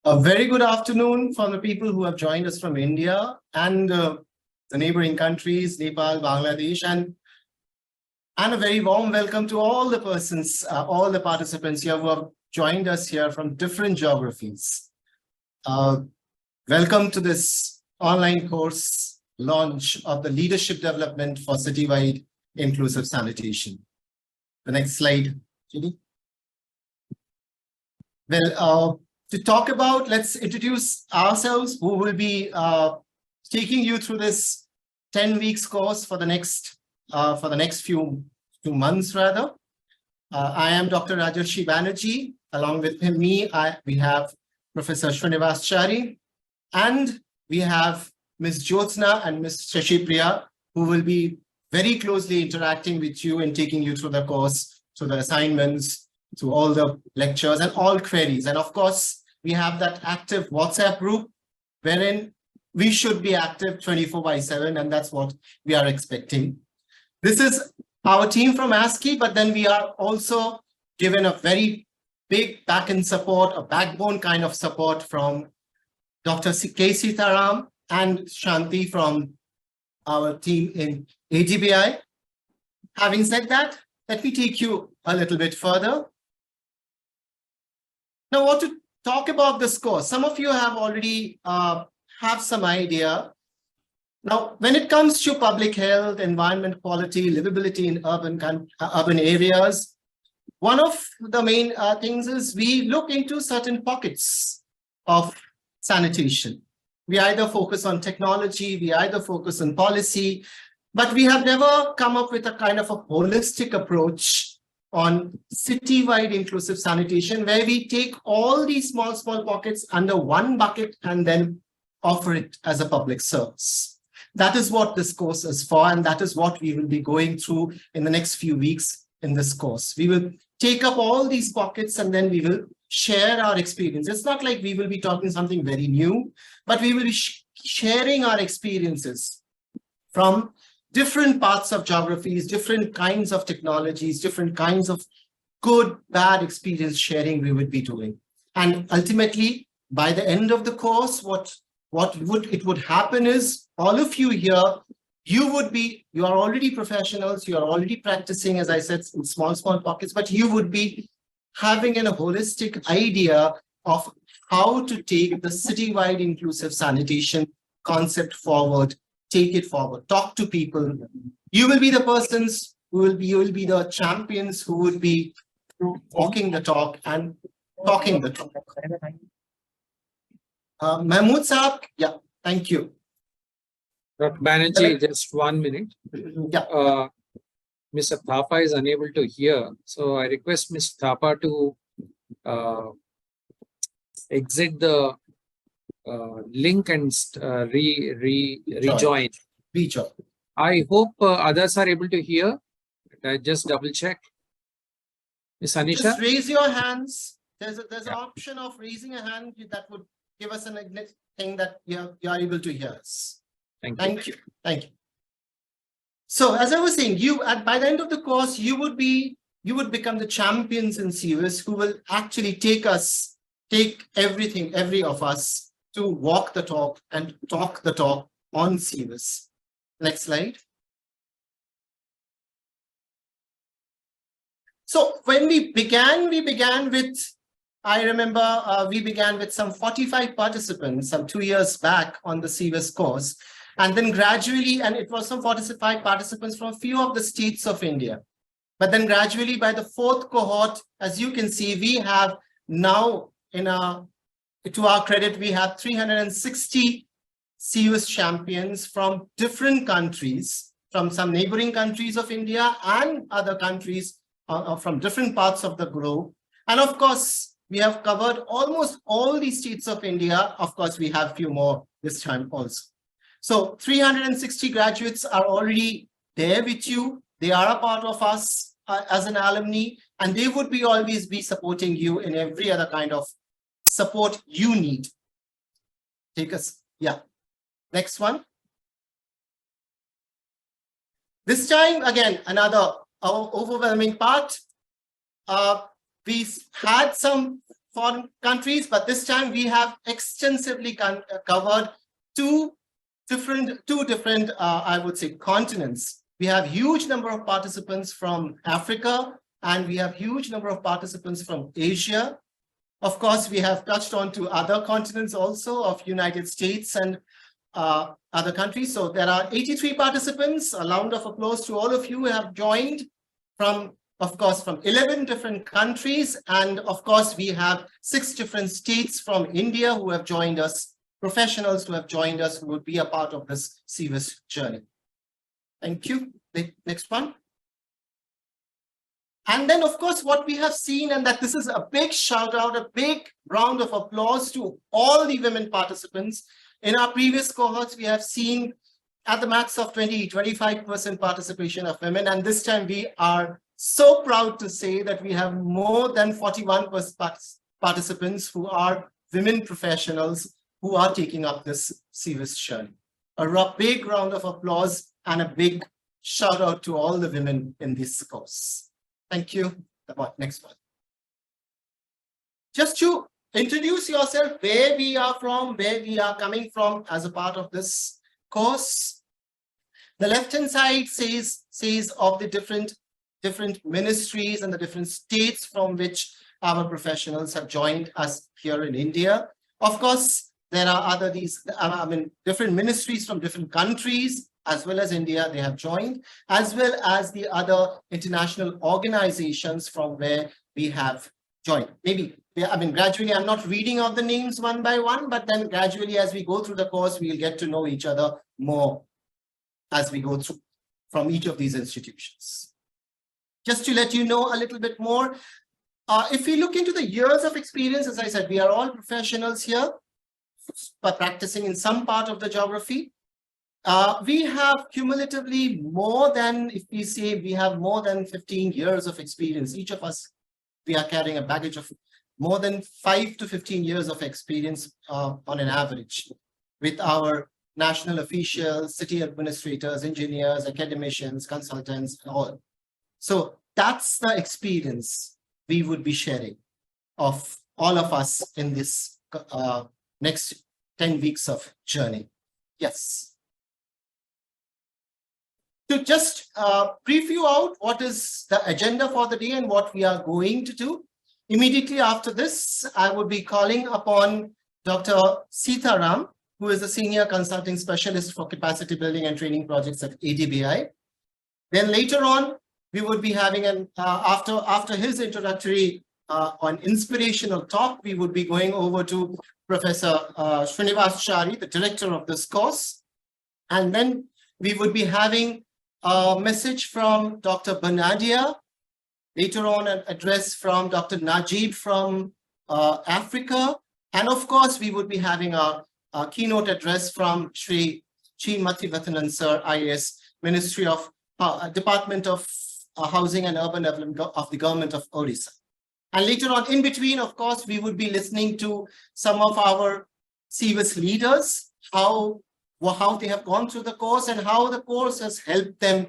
A very good afternoon from the people who have joined us from India and the neighboring countries, Nepal, Bangladesh, and a very warm welcome to all the persons, all the participants here who have joined us here from different geographies. Welcome to this online course launch of the Leadership Development for Citywide Inclusive Sanitation. The next slide, Judy. Well, to talk about, let's introduce ourselves, who will be taking you through this 10 weeks course for the next few months rather. I am Dr. Rajarshi Banerjee. Along with me, we have Professor Srinivas Chari, and we have Ms. Jyotsna and Ms. Shashipriya, who will be very closely interacting with you and taking you through the course, through the assignments, to all the lectures and all queries. And of course, we have that active WhatsApp group wherein we should be active 24/7, and that's what we are expecting. This is our team from ASCII, but then we are also given a very big back-end support, a backbone kind of support from Dr. K. Sitaram and Shanti from our team in AGBI. Having said that, let me take you a little bit further. Now, what to talk about this course? Some of you have already have some idea. Now, when it comes to public health, environment quality, livability in urban areas, one of the main things is we look into certain pockets of sanitation. We either focus on technology, we either focus on policy, but we have never come up with a kind of a holistic approach on citywide inclusive sanitation, where we take all these small pockets under one bucket and then offer it as a public service. That is what this course is for, and that is what we will be going through in the next few weeks in this course. We will take up all these pockets and then we will share our experience. It's not like we will be talking something very new, but we will be sharing our experiences from different parts of geographies, different kinds of technologies, different kinds of good, bad experience sharing we would be doing. And ultimately, by the end of the course, what would happen is all of you here, you are already professionals, you are already practicing, as I said, in small pockets, but you would be having a holistic idea of how to take the citywide inclusive sanitation concept forward. Take it forward, talk to people. You will be the persons who you will be the champions who would be walking the talk and talking the talk. Mahmood Saab, yeah, thank you. Dr. Banerjee, just 1 minute. Yeah. Mr. Thapa is unable to hear, so I request Ms. Thapa to exit the link and rejoin. Rejoin. I hope others are able to hear. Just double check. Ms. Anisha? Just raise your hands. There's an option of raising a hand that would give us an thing that you are able to hear us. Thank you. So as I was saying, by the end of the course, you would become the champions in CVIS who will actually take every of us to walk the talk and talk the talk on CVIS. Next slide. So when we began with, I remember we began with some 45 participants some 2 years back on the CVIS course. And then gradually, and it was some 45 participants from a few of the states of India. But then gradually by the fourth cohort, as you can see, we have now to our credit, we have 360 CVIS champions from different countries, from some neighboring countries of India and other countries from different parts of the globe. And of course, we have covered almost all the states of India. Of course, we have a few more this time also. So 360 graduates are already there with you. They are a part of us as an alumni, and they would always be supporting you in every other kind of support you need. Next one. This time, again, another overwhelming part. We had some foreign countries, but this time we have extensively covered two different, I would say, continents. We have huge number of participants from Africa, and we have huge number of participants from Asia. Of course, we have touched on to other continents also of United States and other countries. So there are 83 participants. A round of applause to all of you who have joined from, of course, from 11 different countries. And of course, we have 6 different states from India who have joined us, professionals who have joined us, who would be a part of this CVIS journey. Thank you. Next one. And then, of course, what we have seen, and that this is a big shout out, a big round of applause to all the women participants. In our previous cohorts, we have seen at the max of 25% participation of women. And this time we are so proud to say that we have more than 41% participants who are women professionals who are taking up this CVIS journey. A big round of applause and a big shout out to all the women in this course. Thank you. Next one. Just to introduce yourself, where we are from, where we are coming from as a part of this course. The left-hand side says of the different ministries and the different states from which our professionals have joined us here in India. Of course, there are different ministries from different countries, as well as India, they have joined, as well as the other international organizations from where we have joined. Gradually, I'm not reading out the names one by one, but then gradually as we go through the course, we'll get to know each other more as we go through from each of these institutions. Just to let you know a little bit more, if we look into the years of experience, as I said, we are all professionals here, but practicing in some part of the geography. We have cumulatively more than, if we say we have more than 15 years of experience. Each of us, we are carrying a baggage of more than 5 to 15 years of experience on an average with our national officials, city administrators, engineers, academicians, consultants, and all. So that's the experience we would be sharing of all of us in this next 10 weeks of journey. Yes. To just preview out what is the agenda for the day and what we are going to do. Immediately after this, I would be calling upon Dr. Sitaram, who is a Senior Consulting Specialist for Capacity Building and Training Projects at ADBI. Then later on, we would be having after his introductory on inspirational talk, we would be going over to Professor Srinivas Chari, the director of this course. And then we would be having a message from Dr. Banadia. Later on, an address from Dr. Najib from Africa. And of course, we would be having a keynote address from Shri Mathivathanan Sir, IAS, Ministry of Department of Housing and Urban Development of the Government of Odisha. And later on, in between, of course, we would be listening to some of our CVIS leaders, how they have gone through the course and how the course has helped them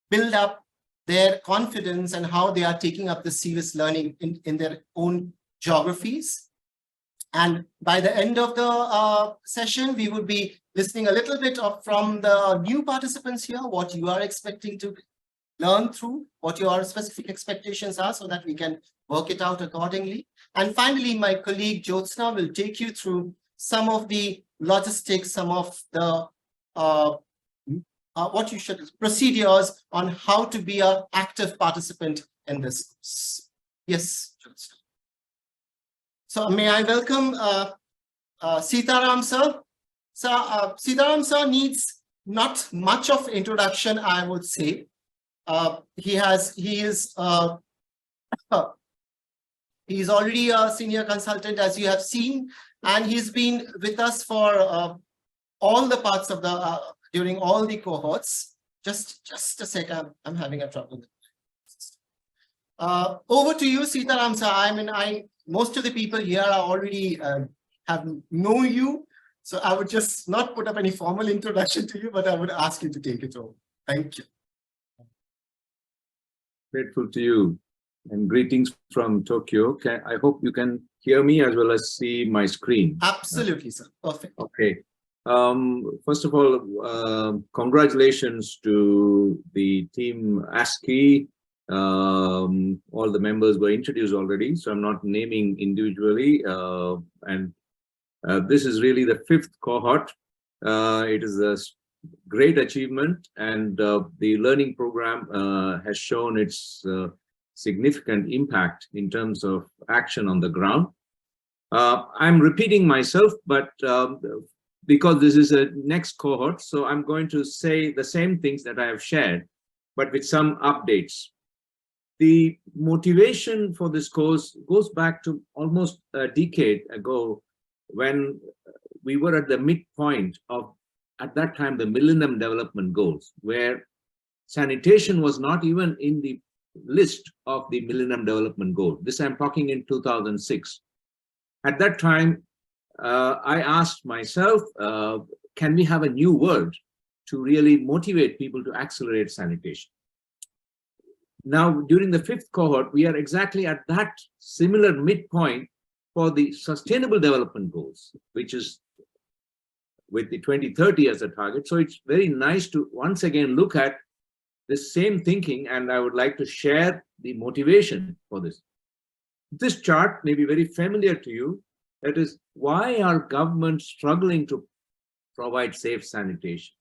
build up their confidence and how they are taking up the CVIS learning in their own geographies. And by the end of the session, we would be listening a little bit from the new participants here, what you are expecting to learn through, what your specific expectations are, so that we can work it out accordingly. And finally, my colleague Jyotsna will take you through some of the logistics, some of the procedures on how to be an active participant in this course. Yes, Jyotsna. So may I welcome Sitaram sir. Sitaram sir needs not much of introduction, I would say. He is already a senior consultant, as you have seen, and he's been with us for all the parts of the during all the cohorts. Just a second, I'm having a trouble. Over to you, Sitaram sir. Most of the people here are already know you, so I would just not put up any formal introduction to you, but I would ask you to take it over. Thank you. Grateful to you, And greetings from Tokyo. I hope you can hear me as well as see my screen. Absolutely, sir. Perfect. Okay. First of all, congratulations to the team ASCII. All the members were introduced already, so I'm not naming individually. This is really the 5th cohort. It is a great achievement, and the learning program has shown its significant impact in terms of action on the ground. I'm repeating myself, but because this is a next cohort, so I'm going to say the same things that I have shared, but with some updates. The motivation for this course goes back to almost a decade ago, when we were at the midpoint of, at that time, the Millennium Development Goals, where sanitation was not even in the list of the Millennium Development Goals. This I'm talking in 2006. At that time, I asked myself, can we have a new word to really motivate people to accelerate sanitation? Now, during the 5th cohort, we are exactly at that similar midpoint for the Sustainable Development Goals, which is with the 2030 as a target. So it's very nice to once again look at the same thinking, and I would like to share the motivation for this. This chart may be very familiar to you. That is, why are governments struggling to provide safe sanitation?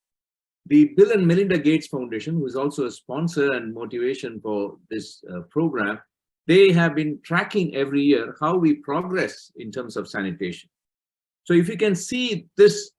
The Bill and Melinda Gates Foundation, who is also a sponsor and motivation for this program, they have been tracking every year how we progress in terms of sanitation. So if you can see this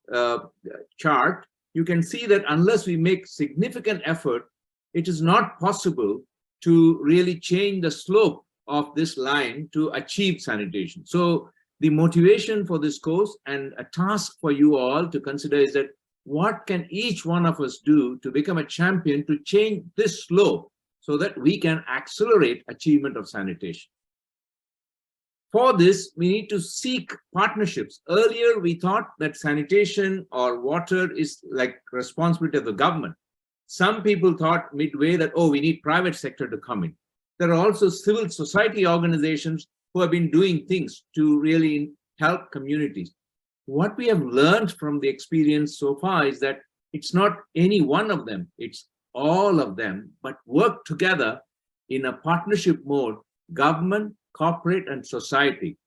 chart, you can see that unless we make significant effort, it is not possible to really change the slope of this line to achieve sanitation. So the motivation for this course and a task for you all to consider is that what can each one of us do to become a champion to change this slope so that we can accelerate achievement of sanitation. For this, we need to seek partnerships. Earlier, we thought that sanitation or water is like responsibility of the government. Some people thought midway that, oh, we need private sector to come in. There are also civil society organizations who have been doing things to really help communities. What we have learned from the experience so far is that it's not any one of them, it's all of them, but work together in a partnership mode, government, corporate, and society,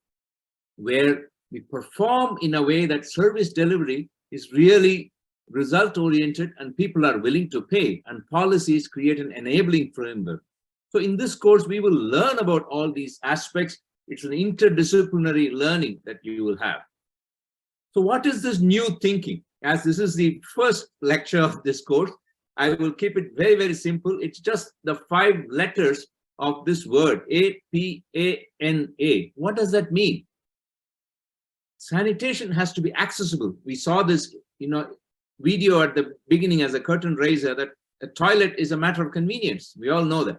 where we perform in a way that service delivery is really result-oriented and people are willing to pay, and policies create an enabling framework. So in this course, we will learn about all these aspects. It's an interdisciplinary learning that you will have. So what is this new thinking? As this is the first lecture of this course, I will keep it very, very simple. It's just the 5 letters of this word, A-P-A-N-A. What does that mean? Sanitation has to be accessible. We saw this, video at the beginning as a curtain raiser, that a toilet is a matter of convenience. We all know that.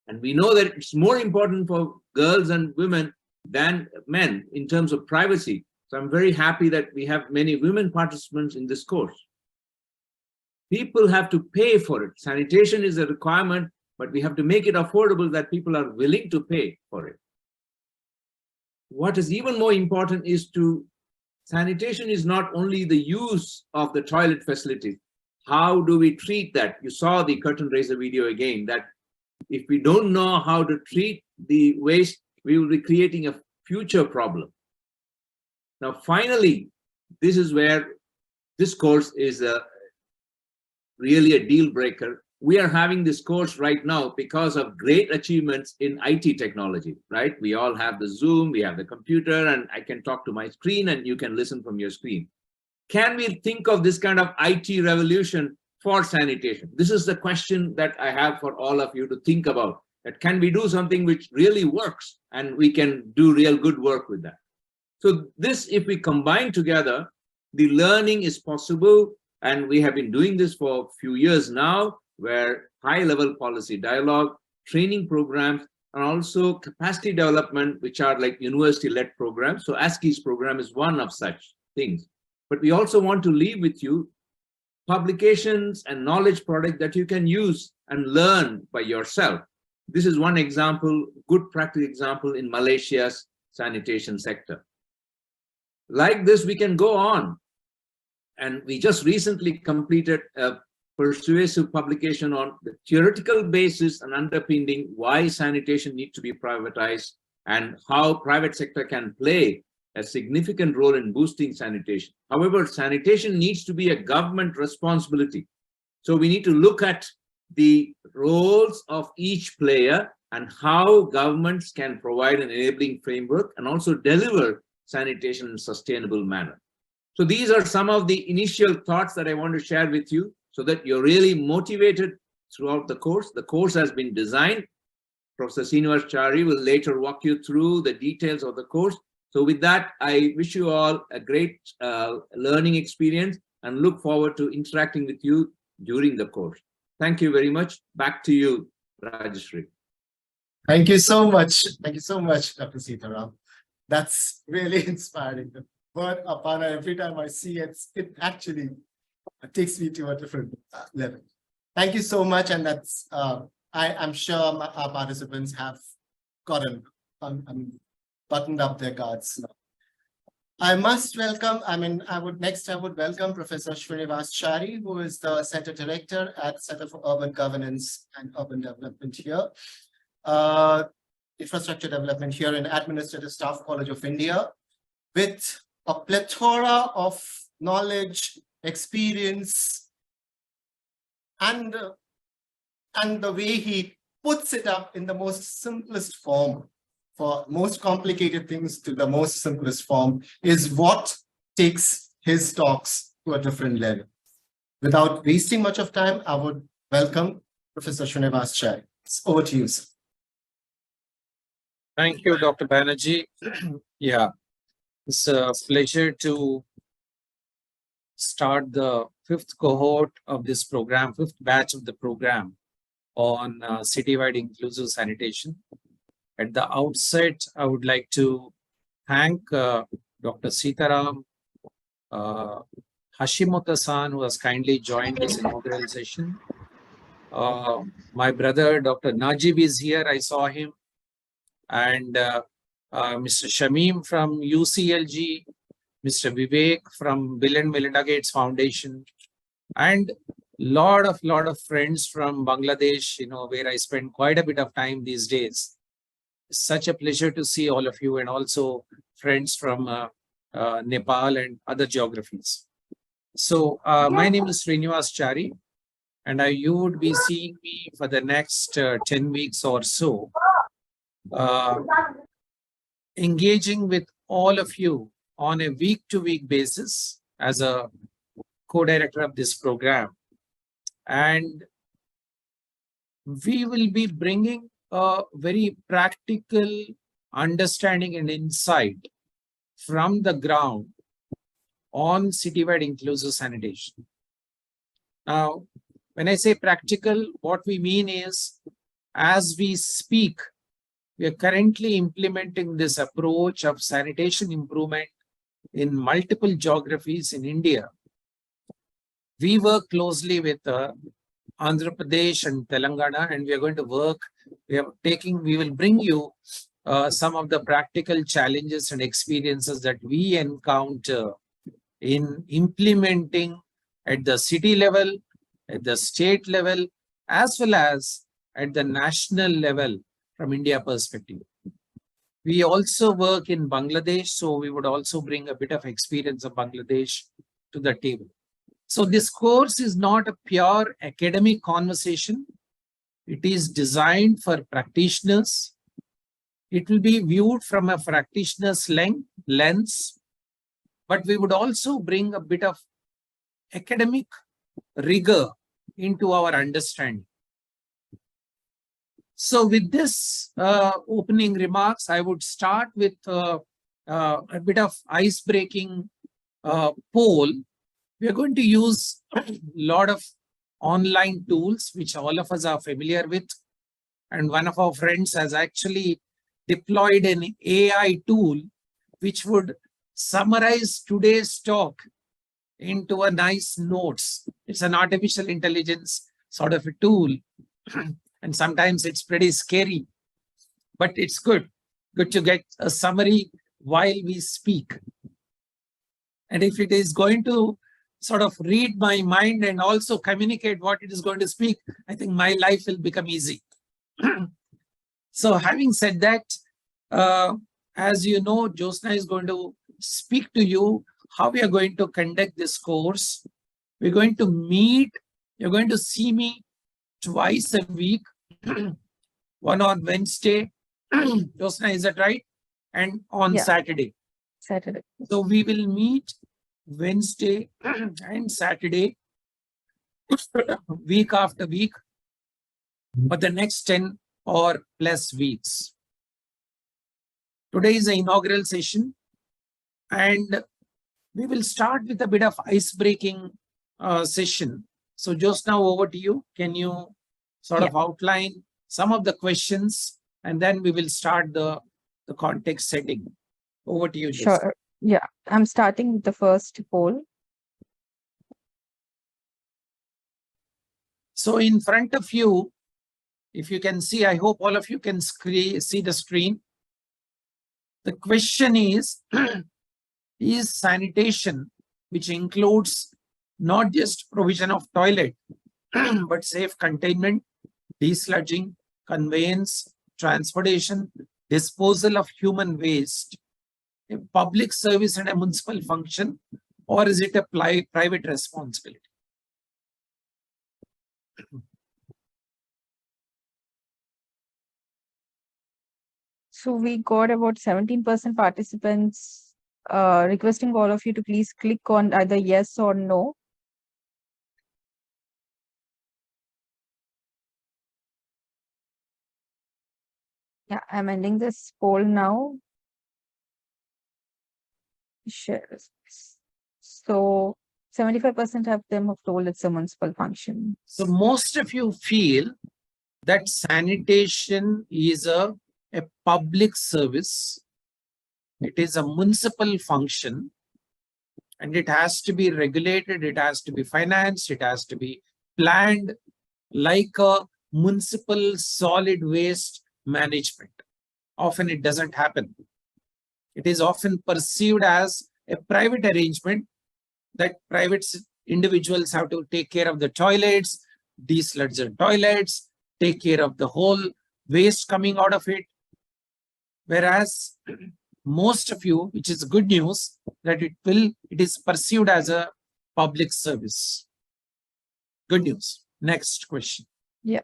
And we know that it's more important for girls and women than men in terms of privacy. So I'm very happy that we have many women participants in this course. People have to pay for it. Sanitation is a requirement, but we have to make it affordable that people are willing to pay for it. What is even more important is sanitation is not only the use of the toilet facilities. How do we treat that? You saw the curtain raiser video again, that if we don't know how to treat the waste, we will be creating a future problem. Now, finally, this is where this course is really a deal breaker. We are having this course right now because of great achievements in IT technology, right? We all have the Zoom, we have the computer, and I can talk to my screen and you can listen from your screen. Can we think of this kind of IT revolution for sanitation? This is the question that I have for all of you to think about. That can we do something which really works and we can do real good work with that? So this, if we combine together, the learning is possible, and we have been doing this for a few years now, where high-level policy dialogue, training programs, and also capacity development, which are like university-led programs. So ASCII's program is one of such things. But we also want to leave with you publications and knowledge products that you can use and learn by yourself. This is one example, good practice example in Malaysia's sanitation sector. Like this, we can go on. And we just recently completed a persuasive publication on the theoretical basis and underpinning why sanitation needs to be privatized and how private sector can play a significant role in boosting sanitation. However, sanitation needs to be a government responsibility. So we need to look at the roles of each player and how governments can provide an enabling framework and also deliver sanitation in a sustainable manner. So these are some of the initial thoughts that I want to share with you so that you're really motivated throughout the course. The course has been designed. Professor Srinivas Chari will later walk you through the details of the course. So with that, I wish you all a great learning experience and look forward to interacting with you during the course. Thank you very much. Back to you, Rajeshri. Thank you so much. Thank you so much, Dr. Sitaram. That's really inspiring. The word Apana, every time I see it, it actually takes me to a different level. Thank you so much. And that's, I'm sure our participants have gotten buttoned up their guards now. I must welcome, I would welcome Professor Srinivas Chari, who is the Center Director at Center for Urban Governance and Urban Development here. Infrastructure Development here in Administrative Staff College of India, with a plethora of knowledge, experience, and the way he puts it up in the most simplest form, for most complicated things to the most simplest form, is what takes his talks to a different level. Without wasting much of time, I would welcome Professor Srinivas Chari. It's over to you, sir. Thank you, Dr. Banerjee. Yeah, it's a pleasure to start the fifth cohort of this program, fifth batch of the program on citywide inclusive sanitation. At the outset, I would like to thank Dr. Sitaram Hashimoto-san, who has kindly joined this inaugural session. My brother, Dr. Najib, is here. I saw him. And Mr. Shamim from UCLG, Mr. Vivek from Bill and Melinda Gates Foundation, and lot of friends from Bangladesh, where I spend quite a bit of time these days. Such a pleasure to see all of you, and also friends from Nepal and other geographies. So my name is Srinivas Chari, and you would be seeing me for the next 10 weeks or so, engaging with all of you on a week-to-week basis as a co-director of this program. And we will be bringing a very practical understanding and insight from the ground on citywide inclusive sanitation. Now, when I say practical, what we mean is, as we speak, we are currently implementing this approach of sanitation improvement in multiple geographies in India. We work closely with Andhra Pradesh and Telangana, and we are going to work. We will bring you some of the practical challenges and experiences that we encounter in implementing at the city level, at the state level, as well as at the national level from India perspective. We also work in Bangladesh, so we would also bring a bit of experience of Bangladesh to the table. So this course is not a pure academic conversation. It is designed for practitioners. It will be viewed from a practitioner's lens, but we would also bring a bit of academic rigor into our understanding. So with this opening remarks, I would start with a bit of ice-breaking poll. We are going to use a lot of online tools, which all of us are familiar with. And one of our friends has actually deployed an AI tool, which would summarize today's talk into a nice notes. It's an artificial intelligence sort of a tool. and sometimes it's pretty scary, but it's good to get a summary while we speak. And if it is going to sort of read my mind and also communicate what it is going to speak, I think my life will become easy. So having said that, as you know, Jyotsna is going to speak to you how we are going to conduct this course. We're going to meet, you're going to see me twice a week, one on Wednesday, Jyotsna, is that right? And on Saturday. Saturday. So we will meet Wednesday and Saturday, week after week, for the next 10 or plus weeks. Today is the inaugural session, and we will start with a bit of ice-breaking session. So Jyotsna, over to you. Can you sort of outline some of the questions, and then we will start the context setting. Over to you, Jyotsna. Sure. Yeah, I'm starting with the first poll. So in front of you, if you can see, I hope all of you can see the screen. The question is, is sanitation, which includes not just provision of toilet, but safe containment, desludging, conveyance, transportation, disposal of human waste, a public service and a municipal function, or is it a private responsibility? So we got about 17% participants requesting all of you to please click on either yes or no. Yeah, I'm ending this poll now. Share. So 75% of them have told it's a municipal function. So most of you feel that sanitation is a public service. It is a municipal function, and it has to be regulated, it has to be financed, it has to be planned like a municipal solid waste management. Often it doesn't happen. It is often perceived as a private arrangement that private individuals have to take care of the toilets, desludge the toilets, take care of the whole waste coming out of it. Whereas most of you, which is good news, that it is perceived as a public service. Good news. Next question. Yeah,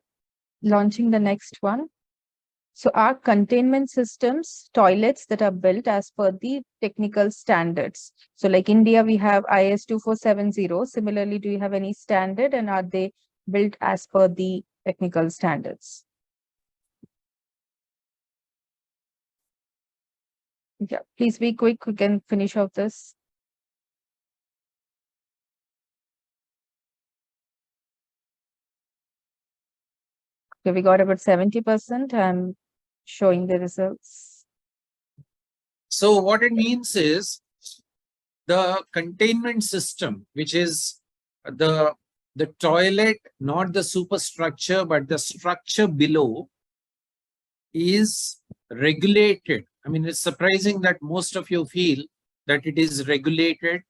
launching the next one. So are containment systems toilets that are built as per the technical standards? So like India, we have IS 2470. Similarly, do you have any standard, and are they built as per the technical standards? Yeah, please be quick. We can finish off this. Okay, we got about 70%. I'm showing the results. So what it means is the containment system, which is the toilet, not the superstructure, but the structure below, is regulated. I mean, it's surprising that most of you feel that it is regulated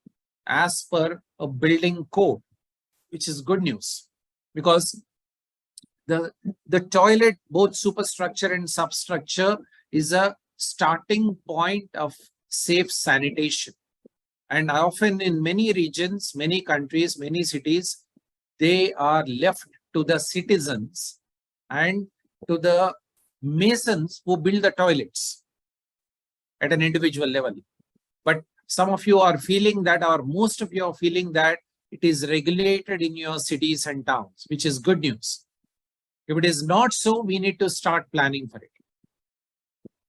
as per a building code, which is good news, because the toilet, both superstructure and substructure, is a starting point of safe sanitation. And often in many regions, many countries, many cities, they are left to the citizens and to the masons who build the toilets at an individual level. But some of you are feeling that, or most of you are feeling that it is regulated in your cities and towns, which is good news. If it is not so, we need to start planning for it.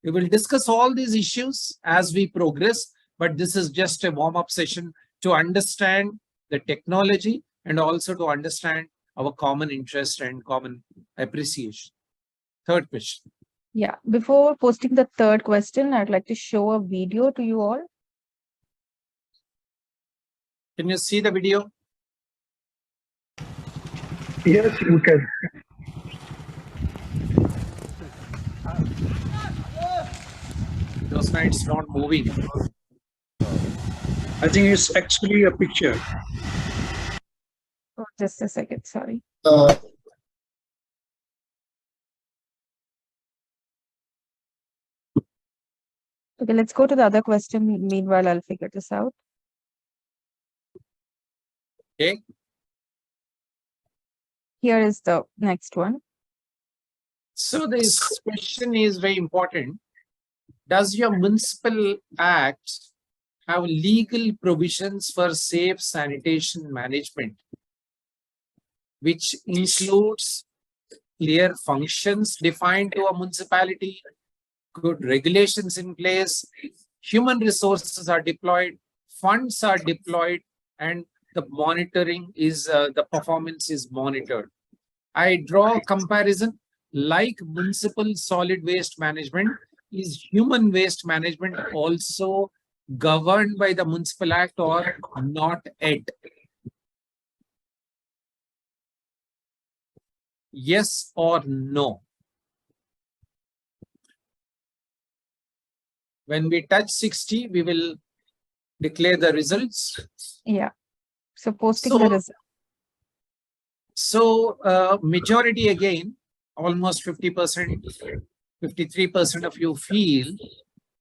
We will discuss all these issues as we progress, but this is just a warm-up session to understand the technology and also to understand our common interest and common appreciation. Third question. Yeah, before posting the third question, I'd like to show a video to you all. Can you see the video? Yes, you can. Josna, it's not moving. I think it's actually a picture. Oh, just a second, sorry. Okay, let's go to the other question. Meanwhile, I'll figure this out. Okay. Here is the next one. So this question is very important. Does your municipal act have legal provisions for safe sanitation management, which includes clear functions defined to a municipality, good regulations in place, human resources are deployed, funds are deployed, and the monitoring is, the performance is monitored. I draw a comparison like municipal solid waste management. Is human waste management also governed by the Municipal Act or not yet? Yes or no? When we touch 60, we will declare the results. Yeah. So posting So- the result. So majority again, almost 50%, 53% of you feel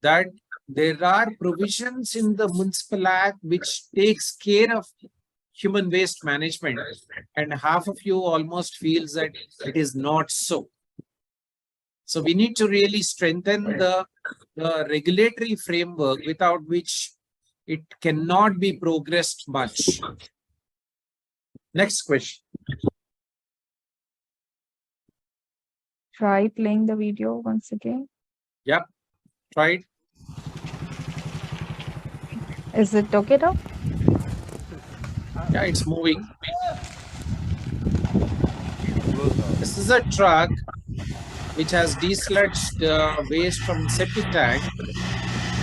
that there are provisions in the Municipal Act which takes care of human waste management, and half of you almost feels that it is not so. So we need to really strengthen the regulatory framework, without which it cannot be progressed much. Next question. Try playing the video once again. Try it. Is it okay now? Yeah, it's moving. This is a truck which has desludged waste from septic tank.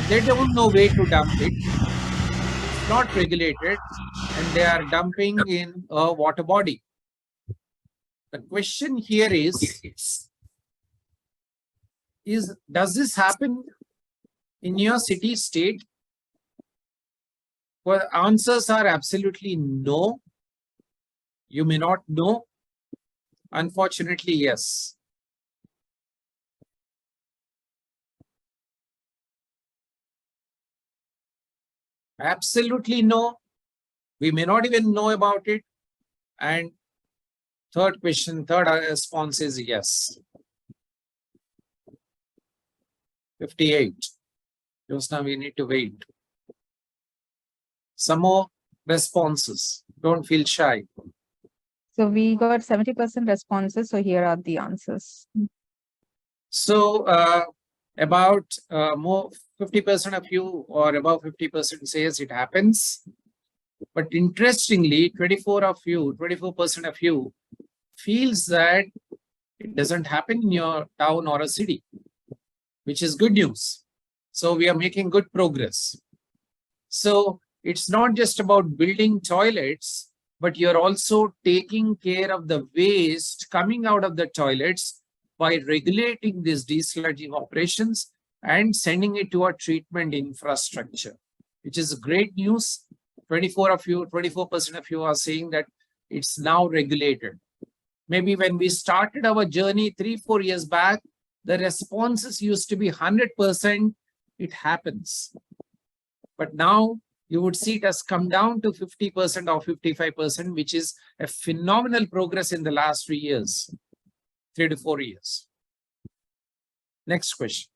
They don't know where to dump it. It's not regulated, and they are dumping in a water body. The question here is does this happen in your city, state? Well, answers are absolutely no. You may not know. Unfortunately, yes. Absolutely no. We may not even know about it. And third response is yes. 58. Just now we need to wait. Some more responses. Don't feel shy. So we got 70% responses. So here are the answers. So about more 50% of you, or above 50% says it happens. But interestingly, 24% of you feels that it doesn't happen in your town or a city, which is good news. So we are making good progress. So it's not just about building toilets, but you're also taking care of the waste coming out of the toilets by regulating these desludging operations and sending it to a treatment infrastructure, which is great news. 24% of you are saying that it's now regulated. Maybe when we started our journey 3-4 years back, the responses used to be 100%, it happens. But now you would see it has come down to 50% or 55%, which is a phenomenal progress in the last 3 years, 3 to 4 years. Next question.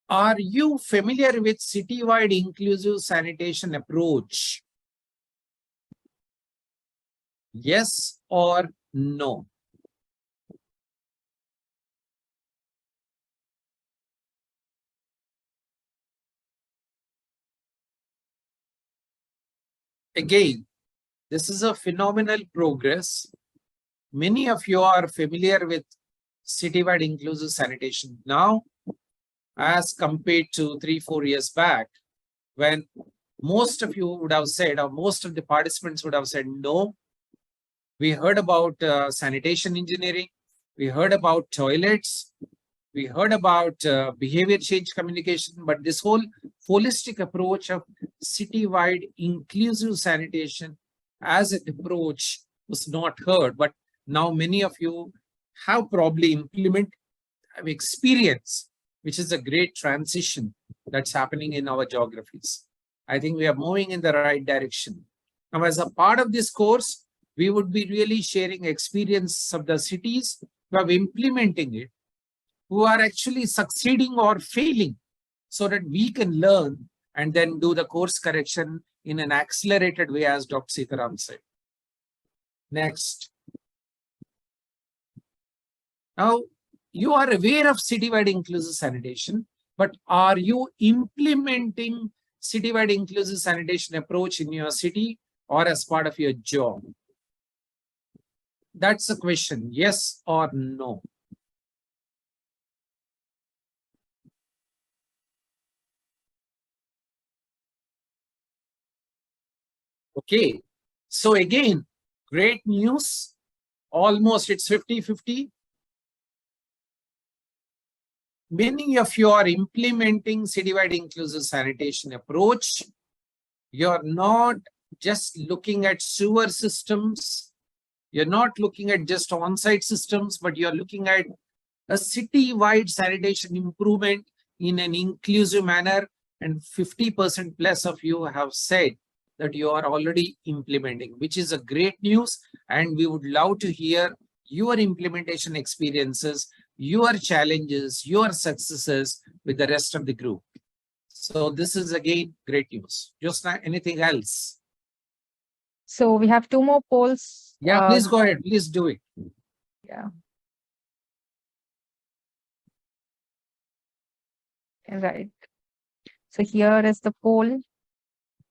Are you familiar with citywide inclusive sanitation approach? Yes or no? Again, this is a phenomenal progress. Many of you are familiar with citywide inclusive sanitation now, as compared to 3-4 years back, when most of you would have said, or most of the participants would have said no. We heard about sanitation engineering. We heard about toilets. We heard about behavior change communication, but this whole holistic approach of citywide inclusive sanitation as an approach was not heard, but now many of you have probably have experience, which is a great transition that's happening in our geographies. I think we are moving in the right direction. Now, as a part of this course, we would be really sharing experience of the cities who are implementing it, who are actually succeeding or failing, so that we can learn and then do the course correction in an accelerated way, as Dr. Sitaram said. Next. Now, you are aware of citywide inclusive sanitation, but are you implementing citywide inclusive sanitation approach in your city or as part of your job? That's the question, yes or no. Okay, so again, great news. Almost it's 50-50. Many of you are implementing citywide inclusive sanitation approach. You're not just looking at sewer systems. You're not looking at just on-site systems, but you're looking at a city-wide sanitation improvement in an inclusive manner. And 50% plus of you have said that you are already implementing, which is a great news. And we would love to hear your implementation experiences, your challenges, your successes with the rest of the group. So this is again great news. Jyotsna, anything else? So we have 2 more polls. Yeah, please go ahead. Please do it. Yeah. Right. So here is the poll.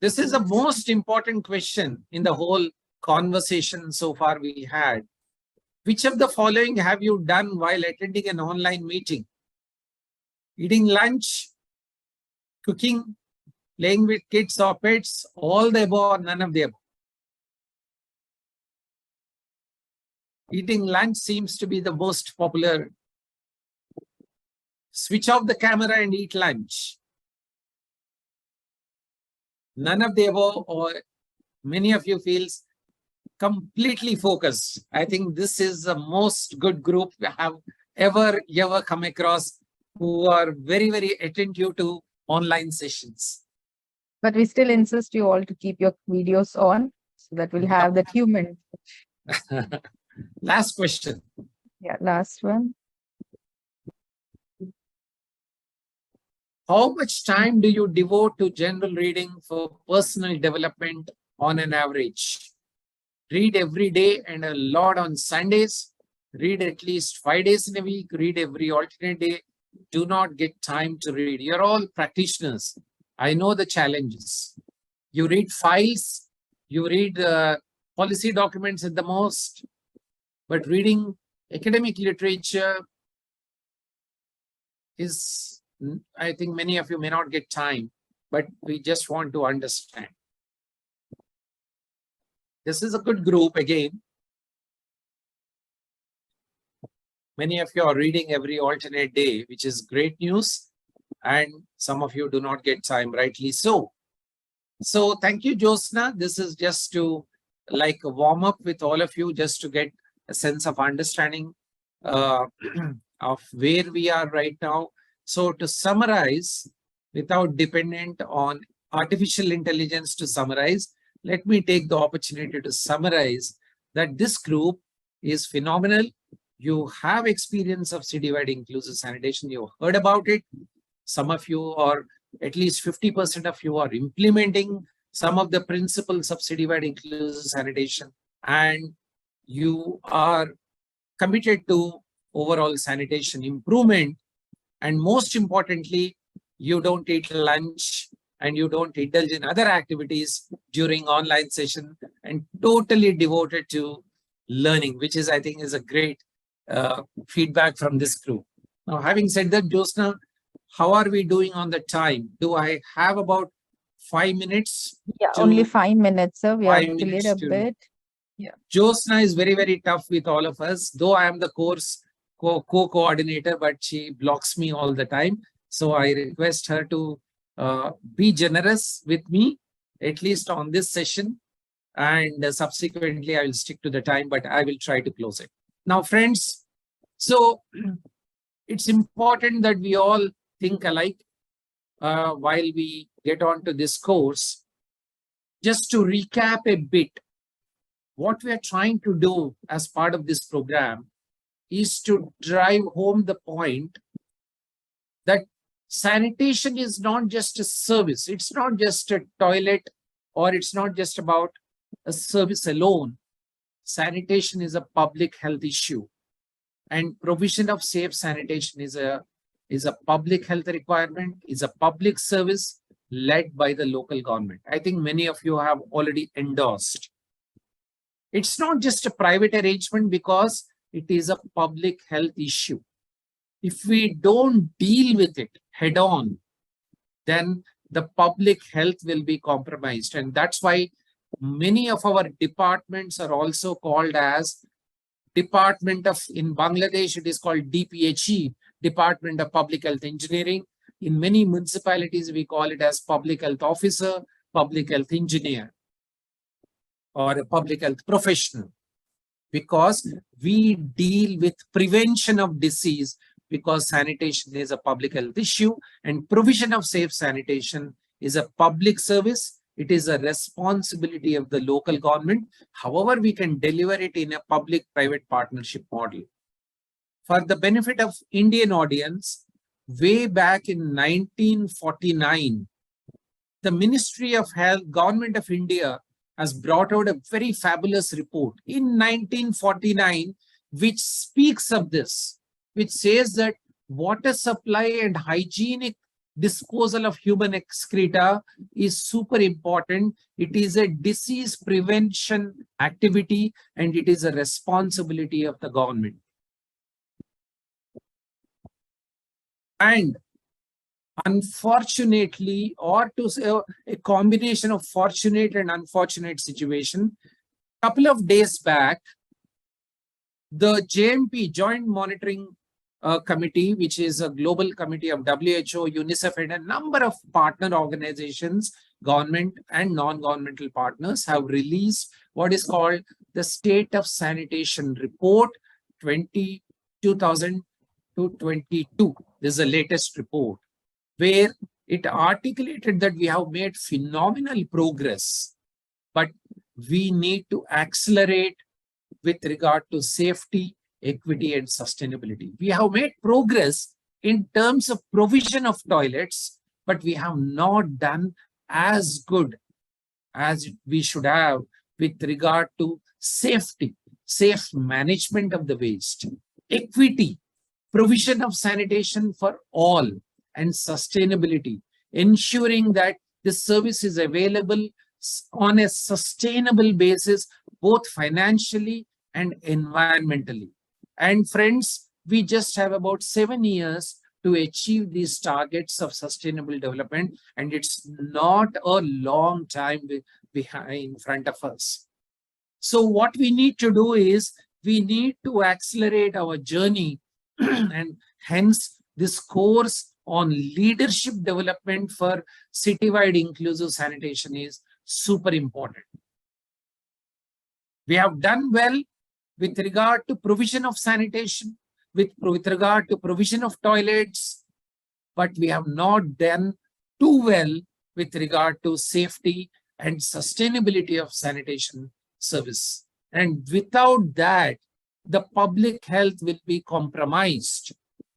This is the most important question in the whole conversation so far we had. Which of the following have you done while attending an online meeting? Eating lunch, cooking, playing with kids or pets, all the above or none of the above? Eating lunch seems to be the most popular. Switch off the camera and eat lunch. None of the above, or many of you feels completely focused. I think this is the most good group we have ever come across, who are very, very attentive to online sessions. But we still insist you all to keep your videos on so that we'll have that human. Last question. Yeah, last one. How much time do you devote to general reading for personal development on an average? Read every day and a lot on Sundays. Read at least 5 days in a week. Read every alternate day. Do not get time to read. You're all practitioners. I know the challenges. You read files. You read policy documents at the most. But reading academic literature is, I think many of you may not get time, but we just want to understand. This is a good group again. Many of you are reading every alternate day, which is great news. And some of you do not get time, rightly so. So thank you, Jyotsna. This is just to like warm up with all of you, just to get a sense of understanding of where we are right now. So to summarize, without dependent on artificial intelligence to summarize, let me take the opportunity to summarize that this group is phenomenal. You have experience of citywide inclusive sanitation. You heard about it. Some of you, or at least 50% of you, are implementing some of the principles of citywide inclusive sanitation. And you are committed to overall sanitation improvement. And most importantly, you don't eat lunch and you don't indulge in other activities during online session, and totally devoted to learning, which is, I think, is a great feedback from this group. Now, having said that, Jyotsna, how are we doing on the time? Do I have about 5 minutes? Yeah, only 5 minutes, sir. We have delayed a to bit. Josna is very, very tough with all of us, though I am the course co-coordinator, but she blocks me all the time. So I request her to be generous with me, at least on this session. And subsequently, I will stick to the time, but I will try to close it. Now, friends, so it's important that we all think alike while we get on to this course. Just to recap a bit, what we are trying to do as part of this program is to drive home the point that sanitation is not just a service. It's not just a toilet, or it's not just about a service alone. Sanitation is a public health issue, and provision of safe sanitation is a public health requirement, is a public service led by the local government. I think many of you have already endorsed. It's not just a private arrangement because it is a public health issue. If we don't deal with it head on, then the public health will be compromised. And that's why many of our departments are also called as Department of, in Bangladesh, it is called DPHE, Department of Public Health Engineering. In many municipalities, we call it as Public Health Officer, Public Health Engineer, or a public health professional, because we deal with prevention of disease, because sanitation is a public health issue and provision of safe sanitation is a public service. It is a responsibility of the local government. However, we can deliver it in a public-private partnership model. For the benefit of Indian audience, way back in 1949, the Ministry of Health, Government of India, has brought out a very fabulous report in 1949, which speaks of this, which says that water supply and hygienic disposal of human excreta is super important. It is a disease prevention activity and it is a responsibility of the government. And unfortunately, or to say a combination of fortunate and unfortunate situation, a couple of days back, the JMP, Joint Monitoring Committee, which is a global committee of WHO, UNICEF, and a number of partner organizations, government and non-governmental partners, have released what is called the State of Sanitation Report 2022. This is the latest report, where it articulated that we have made phenomenal progress, but we need to accelerate with regard to safety, equity, and sustainability. We have made progress in terms of provision of toilets, but we have not done as good as we should have with regard to safety, safe management of the waste, equity, provision of sanitation for all, and sustainability, ensuring that this service is available on a sustainable basis, both financially and environmentally. And friends, we just have about 7 years to achieve these targets of sustainable development, and it's not a long time behind in front of us. So what we need to do is we need to accelerate our journey and hence this course on leadership development for citywide inclusive sanitation is super important. We have done well with regard to provision of sanitation, with regard to provision of toilets, but we have not done too well with regard to safety and sustainability of sanitation service. And without that, the public health will be compromised.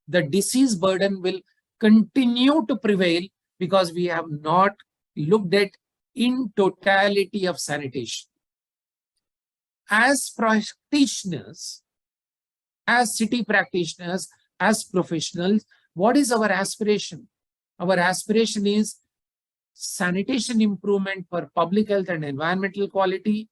The disease burden will continue to prevail because we have not looked at in totality of sanitation. As practitioners, as city practitioners, as professionals, what is our aspiration? Our aspiration is sanitation improvement for public health and environmental quality.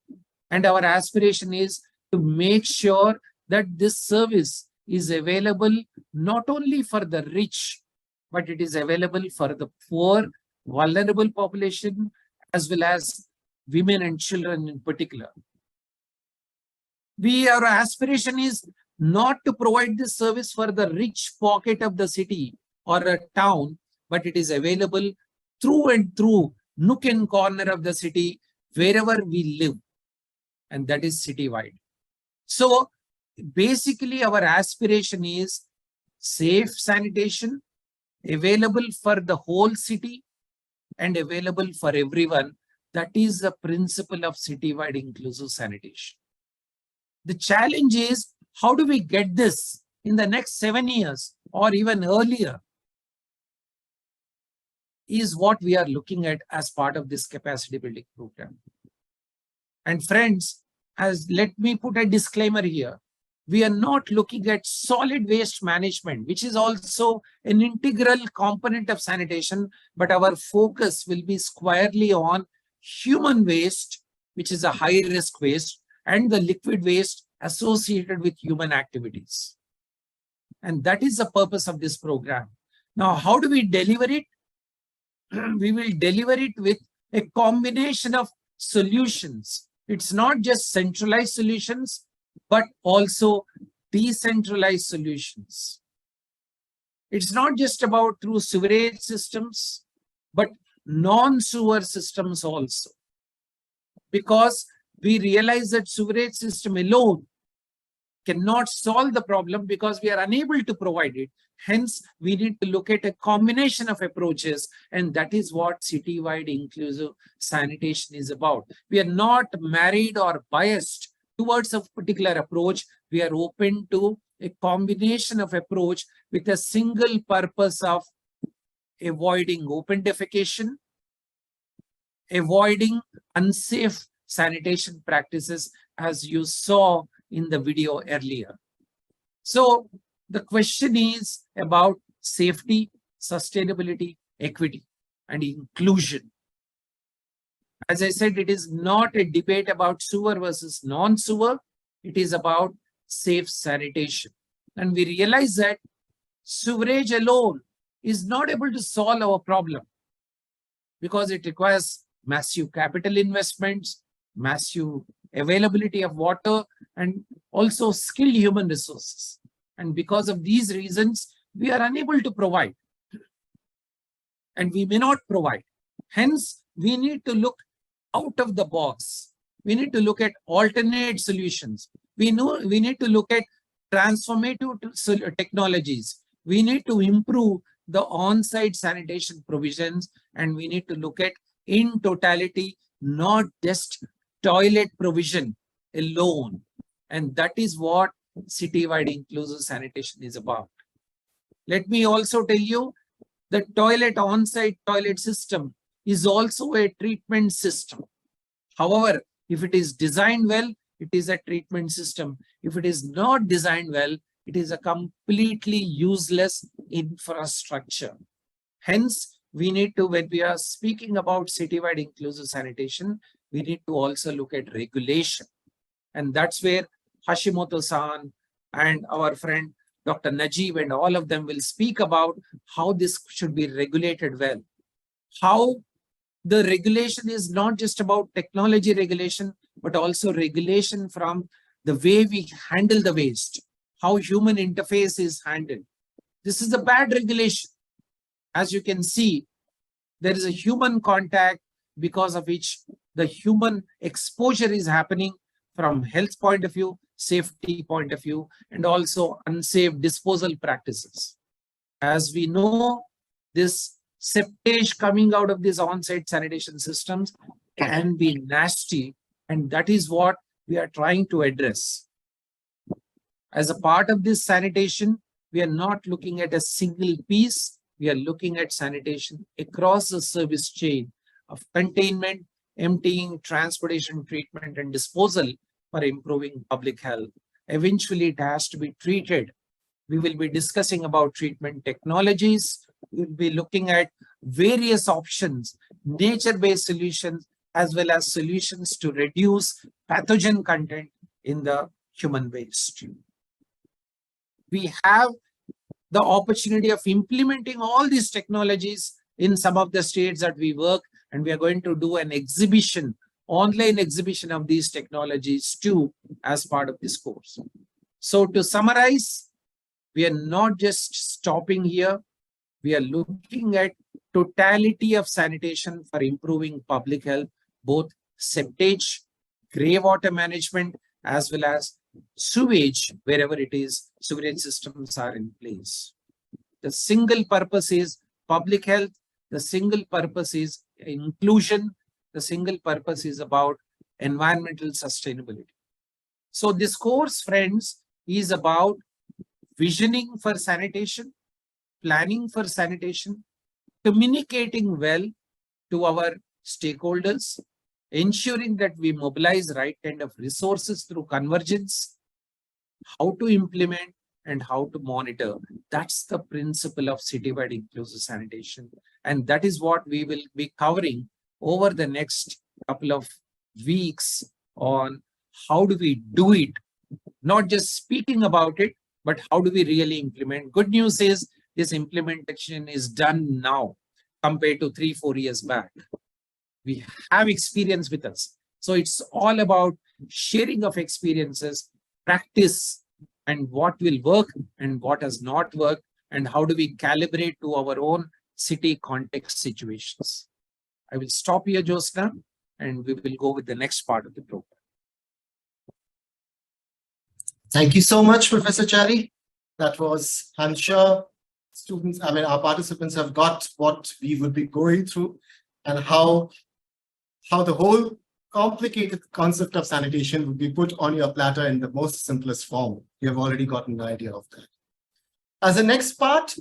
And our aspiration is to make sure that this service is available not only for the rich, but it is available for the poor, vulnerable population, as well as women and children in particular. Our aspiration is not to provide this service for the rich pocket of the city or a town, but it is available through and through, nook and corner of the city, wherever we live. And that is citywide. So basically our aspiration is safe sanitation, available for the whole city and available for everyone. That is the principle of citywide inclusive sanitation. The challenge is, how do we get this in the next 7 years or even earlier, is what we are looking at as part of this capacity building program. And friends, let me put a disclaimer here. We are not looking at solid waste management, which is also an integral component of sanitation, but our focus will be squarely on human waste, which is a high risk waste, and the liquid waste associated with human activities. And that is the purpose of this program. Now, how do we deliver it? We will deliver it with a combination of solutions. It's not just centralized solutions, but also decentralized solutions. It's not just about through sewerage systems, but non-sewer systems also. Because we realize that sewerage system alone cannot solve the problem because we are unable to provide it. Hence, we need to look at a combination of approaches, and that is what citywide inclusive sanitation is about. We are not married or biased towards a particular approach. We are open to a combination of approach with a single purpose of avoiding open defecation, avoiding unsafe sanitation practices, as you saw in the video earlier. So the question is about safety, sustainability, equity, and inclusion. As I said, it is not a debate about sewer versus non-sewer. It is about safe sanitation. And we realize that sewerage alone is not able to solve our problem because it requires massive capital investments, massive availability of water, and also skilled human resources. And because of these reasons, we are unable to provide. And we may not provide. Hence, we need to look out of the box. We need to look at alternate solutions. We need to look at transformative technologies. We need to improve the on-site sanitation provisions, and we need to look at in totality, not just toilet provision alone. And that is what citywide inclusive sanitation is about. Let me also tell you, the on-site toilet system is also a treatment system. However, if it is designed well, it is a treatment system. If it is not designed well, it is a completely useless infrastructure. Hence, we need to, when we are speaking about citywide inclusive sanitation, we need to also look at regulation. And that's where Hashimoto-san and our friend Dr. Najib and all of them will speak about how this should be regulated well. How the regulation is not just about technology regulation, but also regulation from the way we handle the waste, how human interface is handled. This is a bad regulation. As you can see, there is a human contact because of which the human exposure is happening from health point of view, safety point of view, and also unsafe disposal practices. As we know, this septage coming out of these on-site sanitation systems can be nasty, and that is what we are trying to address. As a part of this sanitation, we are not looking at a single piece. We are looking at sanitation across the service chain of containment, emptying, transportation, treatment, and disposal for improving public health. Eventually, it has to be treated. We will be discussing about treatment technologies. We'll be looking at various options, nature-based solutions, as well as solutions to reduce pathogen content in the human waste. We have the opportunity of implementing all these technologies in some of the states that we work, and we are going to do an exhibition online exhibition of these technologies too as part of this course. So to summarize, we are not just stopping here. We are looking at totality of sanitation for improving public health, both septage, grey water management, as well as sewage, wherever it is, sewage systems are in place. The single purpose is public health. The single purpose is inclusion. The single purpose is about environmental sustainability. So this course, friends, is about visioning for sanitation, planning for sanitation, communicating well to our stakeholders, ensuring that we mobilize right kind of resources through convergence, how to implement and how to monitor. That's the principle of citywide inclusive sanitation. And that is what we will be covering over the next couple of weeks on how do we do it, not just speaking about it, but how do we really implement. Good news is this implementation is done now compared to 3-4 years back. We have experience with us. So it's all about sharing of experiences, practice, and what will work and what has not worked, and how do we calibrate to our own city context situations. I will stop here, Josna, and we will go with the next part of the program. Thank you so much, Professor Chari. That was, I'm sure students, our participants have got what we would be going through and how the whole complicated concept of sanitation would be put on your platter in the most simplest form. You have already gotten an idea of that. As the next part,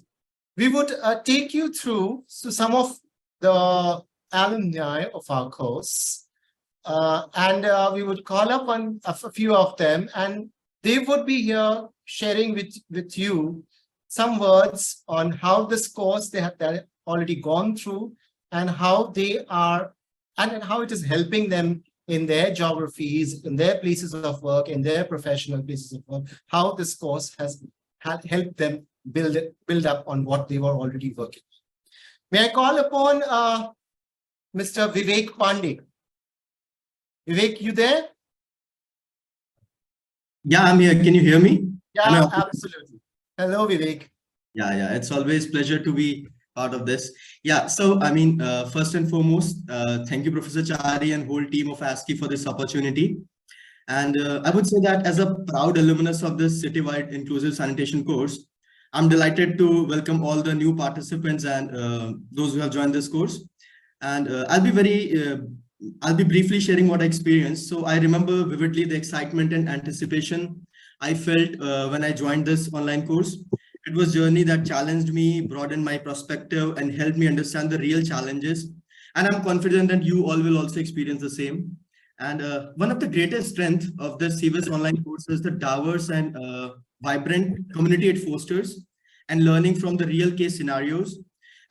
we would take you through to some of the alumni of our course, and we would call up on a few of them, and they would be here sharing with you some words on how this course they have already gone through and how they are and how it is helping them in their geographies, in their places of work, in their professional places of work, how this course has helped them build up on what they were already working. May I call upon Mr. Vivek Pandey. Vivek, you there? Yeah, I'm here. Can you hear me? Yeah, absolutely. Hello, Vivek. Yeah. It's always a pleasure to be part of this. Yeah, so first and foremost, thank you, Professor Chari and whole team of ASCII for this opportunity. And I would say that as a proud alumnus of this citywide inclusive sanitation course, I'm delighted to welcome all the new participants and those who have joined this course. And I'll be briefly sharing what I experienced. So I remember vividly the excitement and anticipation I felt when I joined this online course. It was a journey that challenged me, broadened my perspective, and helped me understand the real challenges. And I'm confident that you all will also experience the same. And one of the greatest strengths of the CVS online course is the diverse and vibrant community it fosters and learning from the real case scenarios.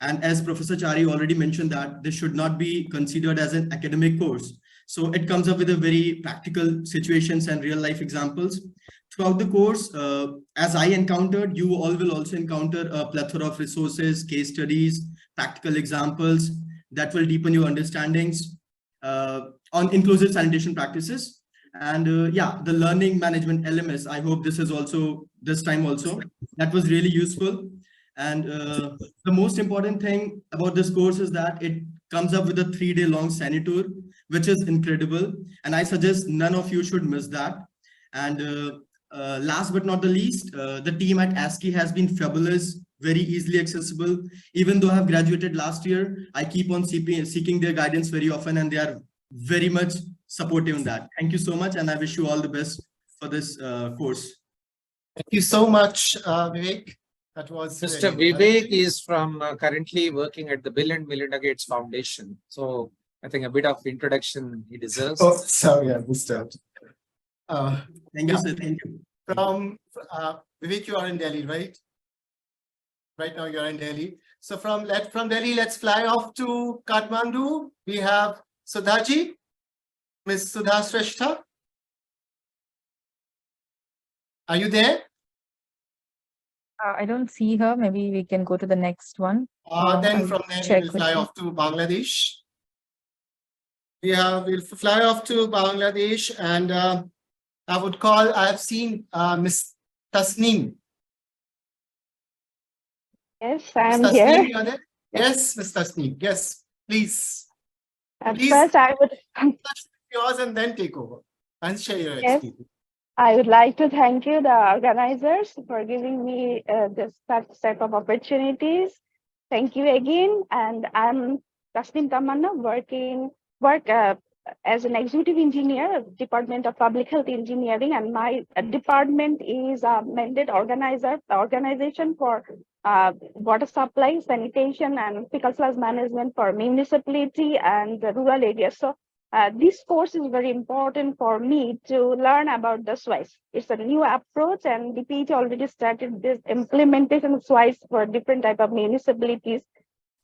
And as Professor Chari already mentioned that this should not be considered as an academic course. So it comes up with a very practical situations and real life examples. Throughout the course, as I encountered, you all will also encounter a plethora of resources, case studies, practical examples that will deepen your understandings on inclusive sanitation practices. And the learning management LMS, I hope this time also, that was really useful. And the most important thing about this course is that it comes up with a 3-day long Sanitour, which is incredible. And I suggest none of you should miss that. And last but not the least, the team at ASCII has been fabulous, very easily accessible. Even though I have graduated last year, I keep on seeking their guidance very often, and they are very much supportive in that. Thank you so much, and I wish you all the best for this course. Thank you so much, Vivek. That was Mr. Vivek is from currently working at the Bill and Melinda Gates Foundation. So I think a bit of introduction he deserves. Oh, sorry, I missed out. Thank you, sir. Thank you. From Vivek, you are in Delhi, right? Right now you're in Delhi. So from Delhi, let's fly off to Kathmandu. We have Sudhaji, Ms. Sudha Shrestha. Are you there? I don't see her. Maybe we can go to the next one. Then I'll from there, check we will with fly you. off to Bangladesh. we'll fly off to Bangladesh, and I've seen Miss Tasneem. Yes, I Miss am Tasneem, here. you are there? Yes, Miss Tasneem. Yes, please. Please. First, I would Yours and then take over and share your Yes. experience. I would like to thank you, the organizers, for giving me this type of opportunities. Thank you again. And I'm Tasneem Tamanna, work as an executive engineer at Department of Public Health Engineering, and my department is a mandate organization for water supply, sanitation, and fecal sludge management for municipality and the rural areas. So this course is very important for me to learn about the SWICE. It's a new approach, and DPET already started this implementation of SWICE for different type of municipalities.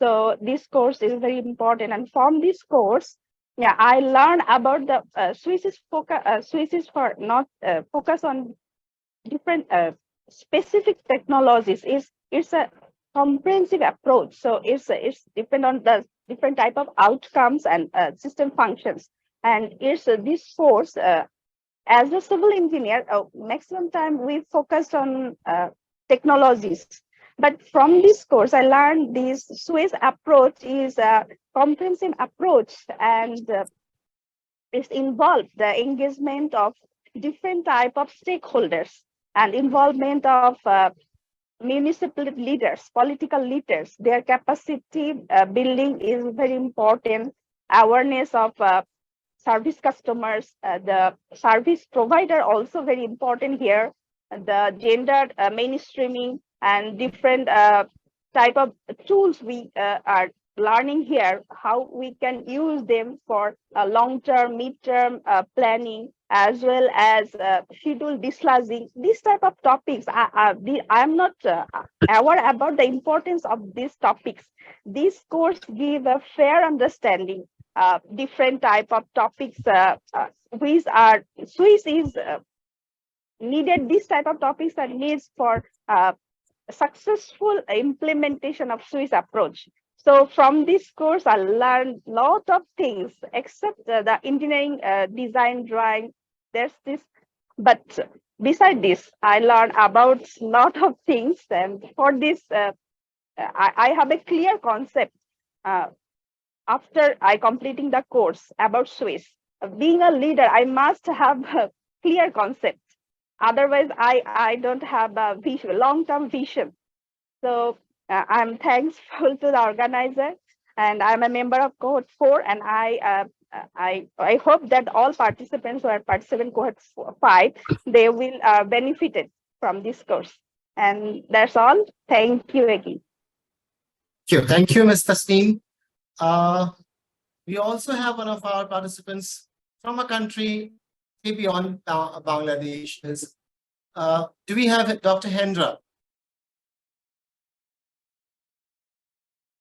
So this course is very important. And from this course, yeah, I learned about the SWICE is for not focus on different specific technologies. It's a comprehensive approach. So it's depend on the different type of outcomes and system functions. And it's this course, as a civil engineer, maximum time we focused on technologies. But from this course, I learned this SWICE approach is a comprehensive approach, and it involves the engagement of different type of stakeholders and involvement of municipal leaders, political leaders. Their capacity building is very important. Awareness of service customers, the service provider also very important here. The gender mainstreaming and different type of tools we are learning here, how we can use them for long-term, mid-term planning, as well as schedule dislodging. These type of topics, I'm not aware about the importance of these topics. This course give a fair understanding different type of topics which are SWICE is needed. This type of topics are needs for successful implementation of SWICE approach. So from this course, I learned a lot of things, except the engineering design drawing. There's this, but beside this, I learned about a lot of things. And for this, I have a clear concept after I completing the course about SWICE. Being a leader, I must have a clear concept. Otherwise, I don't have a vision, long-term vision. So I'm thankful to the organizer, and I'm a member of cohort 4, and I hope that all participants who are participating in cohort 5, they will benefited from this course. And that's all. Thank you again. Thank you, Ms. Tasneem. We also have one of our participants from a country beyond Bangladesh. Do we have Dr. Hendra?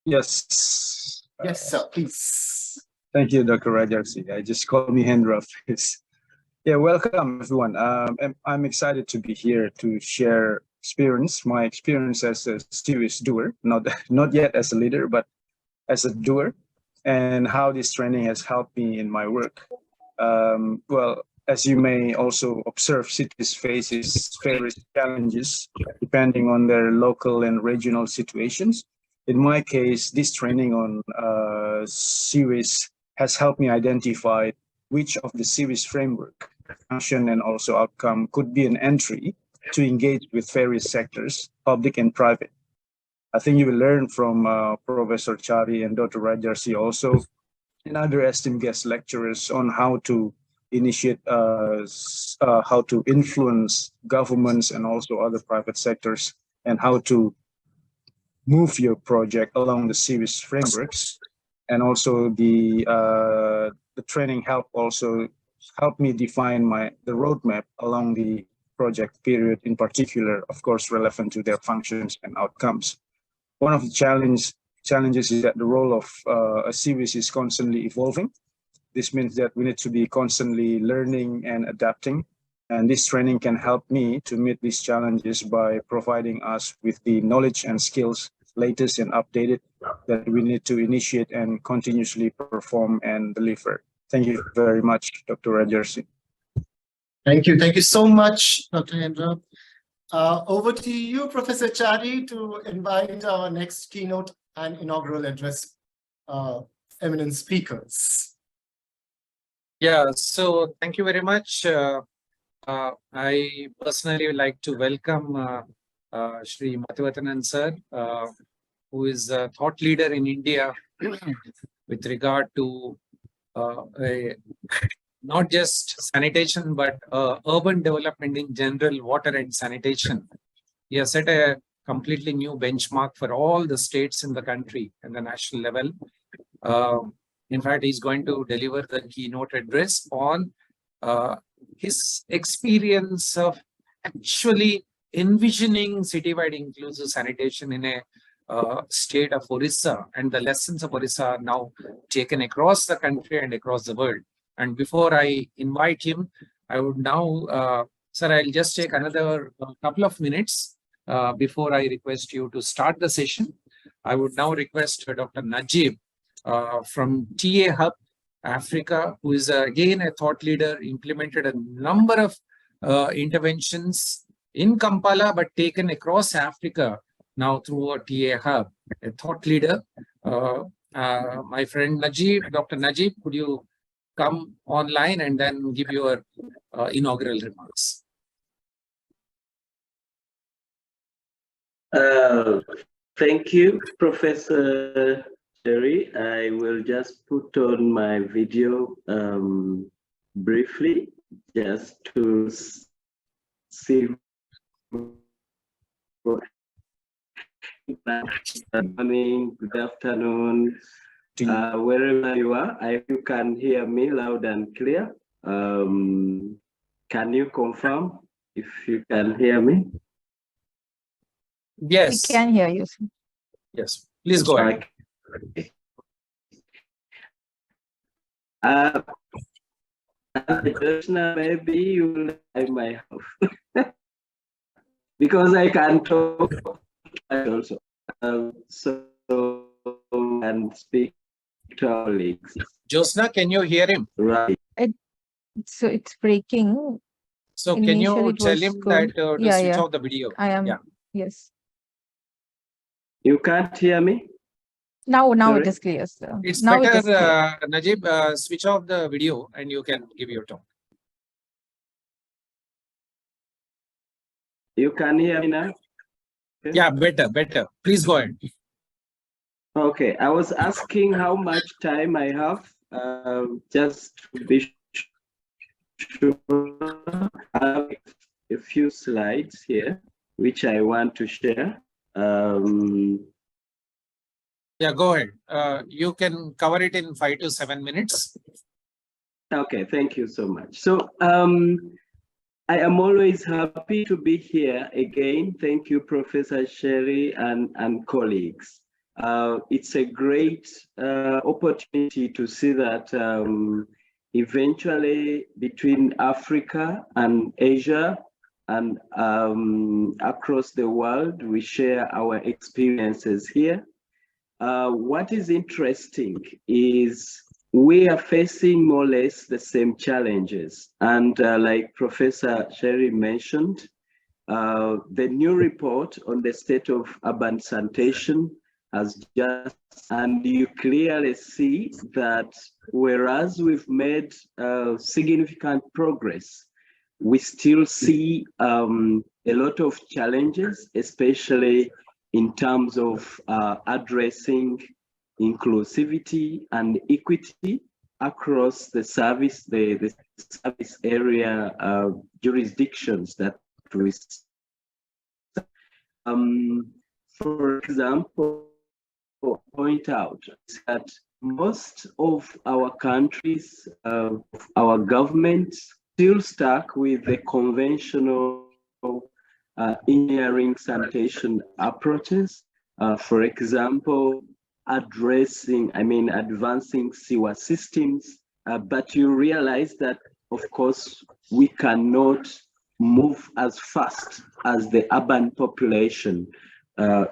Yes. Yes, sir, please. Thank you, Dr. Rajarsi. I just call me Hendra, please. Yeah, welcome everyone. I'm excited to be here to share my experience as a SWICE doer, not yet as a leader, but as a doer, and how this training has helped me in my work. Well, as you may also observe, cities faces various challenges depending on their local and regional situations. In my case, this training on SWICE has helped me identify which of the SWICE framework, function, and also outcome could be an entry to engage with various sectors, public and private. I think you will learn from Professor Chari and Dr. Rajarsi also, and other esteemed guest lecturers on how to initiate, how to influence governments and also other private sectors, and how to move your project along the SWICE frameworks. And also the training helped me define the roadmap along the project period, in particular, of course, relevant to their functions and outcomes. One of the challenges is that the role of a SWICE is constantly evolving. This means that we need to be constantly learning and adapting. And this training can help me to meet these challenges by providing us with the knowledge and skills, latest and updated, that we need to initiate and continuously perform and deliver. Thank you very much, Dr. Rajarsi. Thank you. Thank you so much, Dr. Hendra. Over to you, Professor Chari, to invite our next keynote and inaugural address eminent speakers. Yeah, so thank you very much. I personally would like to welcome Shri Mathivathanan sir, who is a thought leader in India with regard to not just sanitation, but urban development in general, water and sanitation. He has set a completely new benchmark for all the states in the country and the national level. In fact, he's going to deliver the keynote address on his experience of actually envisioning citywide inclusive sanitation in a state of Orissa, and the lessons of Orissa are now taken across the country and across the world. And before I invite him, I would now, sir, I'll just take another couple of minutes before I request you to start the session. I would now request Dr. Najib from TA Hub Africa, who is again a thought leader, implemented a number of interventions in Kampala, but taken across Africa now through a TA Hub, a thought leader. My friend Najib, Dr. Najib, could you come online and then give your inaugural remarks? Thank you, Professor Jerry. I will just put on my video briefly, just to see. Good morning, good afternoon, wherever you are. I hope you can hear me loud and clear. Can you confirm if you can hear me? Yes. We can hear you. Yes, please go ahead. Maybe you will like my house because I can talk also. So and speak to our colleagues. Josna, can you hear him? Right. So it's breaking. So can you Initially it tell was him good. that to Yeah, switch yeah. off the video? I am. Yeah. Yes. You can't hear me? Now Sorry? it is clear, sir. It's Now it better, is clear. Najib, switch off the video and you can give your talk. You can hear me now? Yeah, better. Please go ahead. Okay, I was asking how much time I have, just to be sure. I have a few slides here, which I want to share. Yeah, go ahead. You can cover it in 5 to 7 minutes. Okay, thank you so much. So I am always happy to be here again. Thank you, Professor Sherry and colleagues. It's a great opportunity to see that eventually between Africa and Asia and across the world, we share our experiences here. What is interesting is we are facing more or less the same challenges. And like Professor Sherry mentioned, the new report on the state of urban sanitation has just, and you clearly see that whereas we've made significant progress, we still see a lot of challenges, especially in terms of addressing inclusivity and equity across the service, the service area jurisdictions that we for example, point out that most of our countries, our governments still stuck with the conventional engineering sanitation approaches. For example, advancing sewer systems, but you realize that, of course, we cannot move as fast as the urban population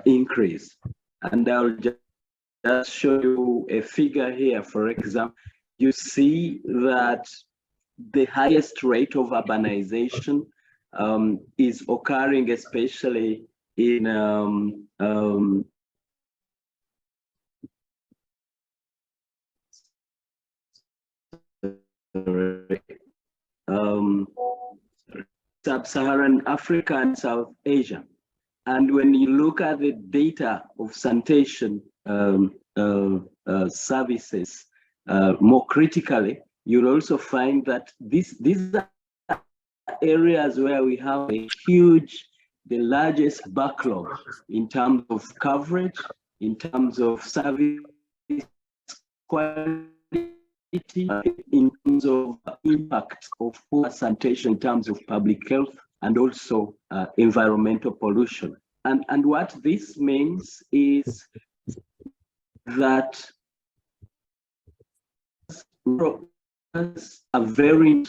increase. And I'll just show you a figure here. For example, you see that the highest rate of urbanization is occurring, especially in Sub-Saharan Africa and South Asia. And when you look at the data of sanitation services more critically, you'll also find that these are areas where we have a huge, the largest backlog in terms of coverage, in terms of service quality, in terms of impact of poor sanitation, in terms of public health, and also environmental pollution. And what this means is that a very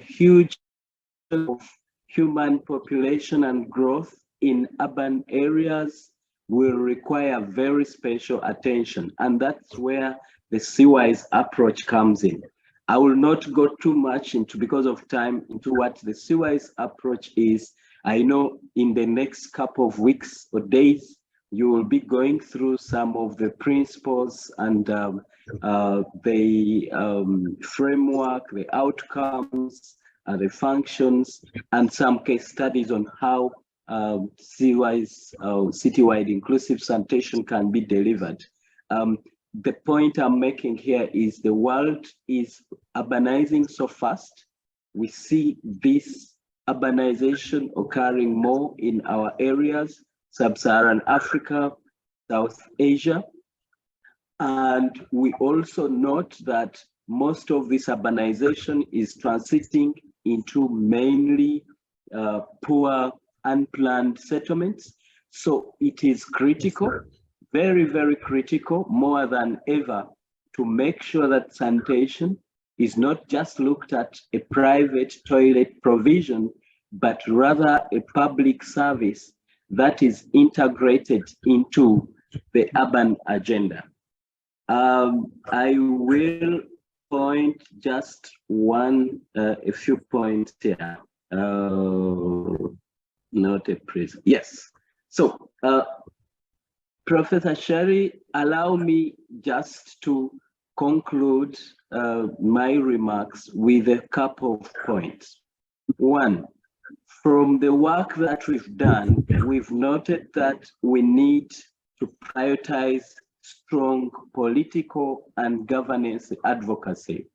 huge of human population and growth in urban areas will require very special attention. And that's where the CWISE approach comes in. I will not go too much into, because of time, into what the CWISE approach is. I know in the next couple of weeks or days, you will be going through some of the principles and the framework, the outcomes, the functions, and some case studies on how CWISE, citywide inclusive sanitation can be delivered. The point I'm making here is the world is urbanizing so fast. We see this urbanization occurring more in our areas, Sub-Saharan Africa, South Asia. And we also note that most of this urbanization is transiting into mainly poor, unplanned settlements. So it is critical, very, very critical, more than ever, to make sure that sanitation is not just looked at a private toilet provision, but rather a public service that is integrated into the urban agenda. I will point just a few points here. Not a praise. Yes. So, Professor Sherry, allow me just to conclude my remarks with a couple of points. One, from the work that we've done, we've noted that we need to prioritize strong political and governance advocacy,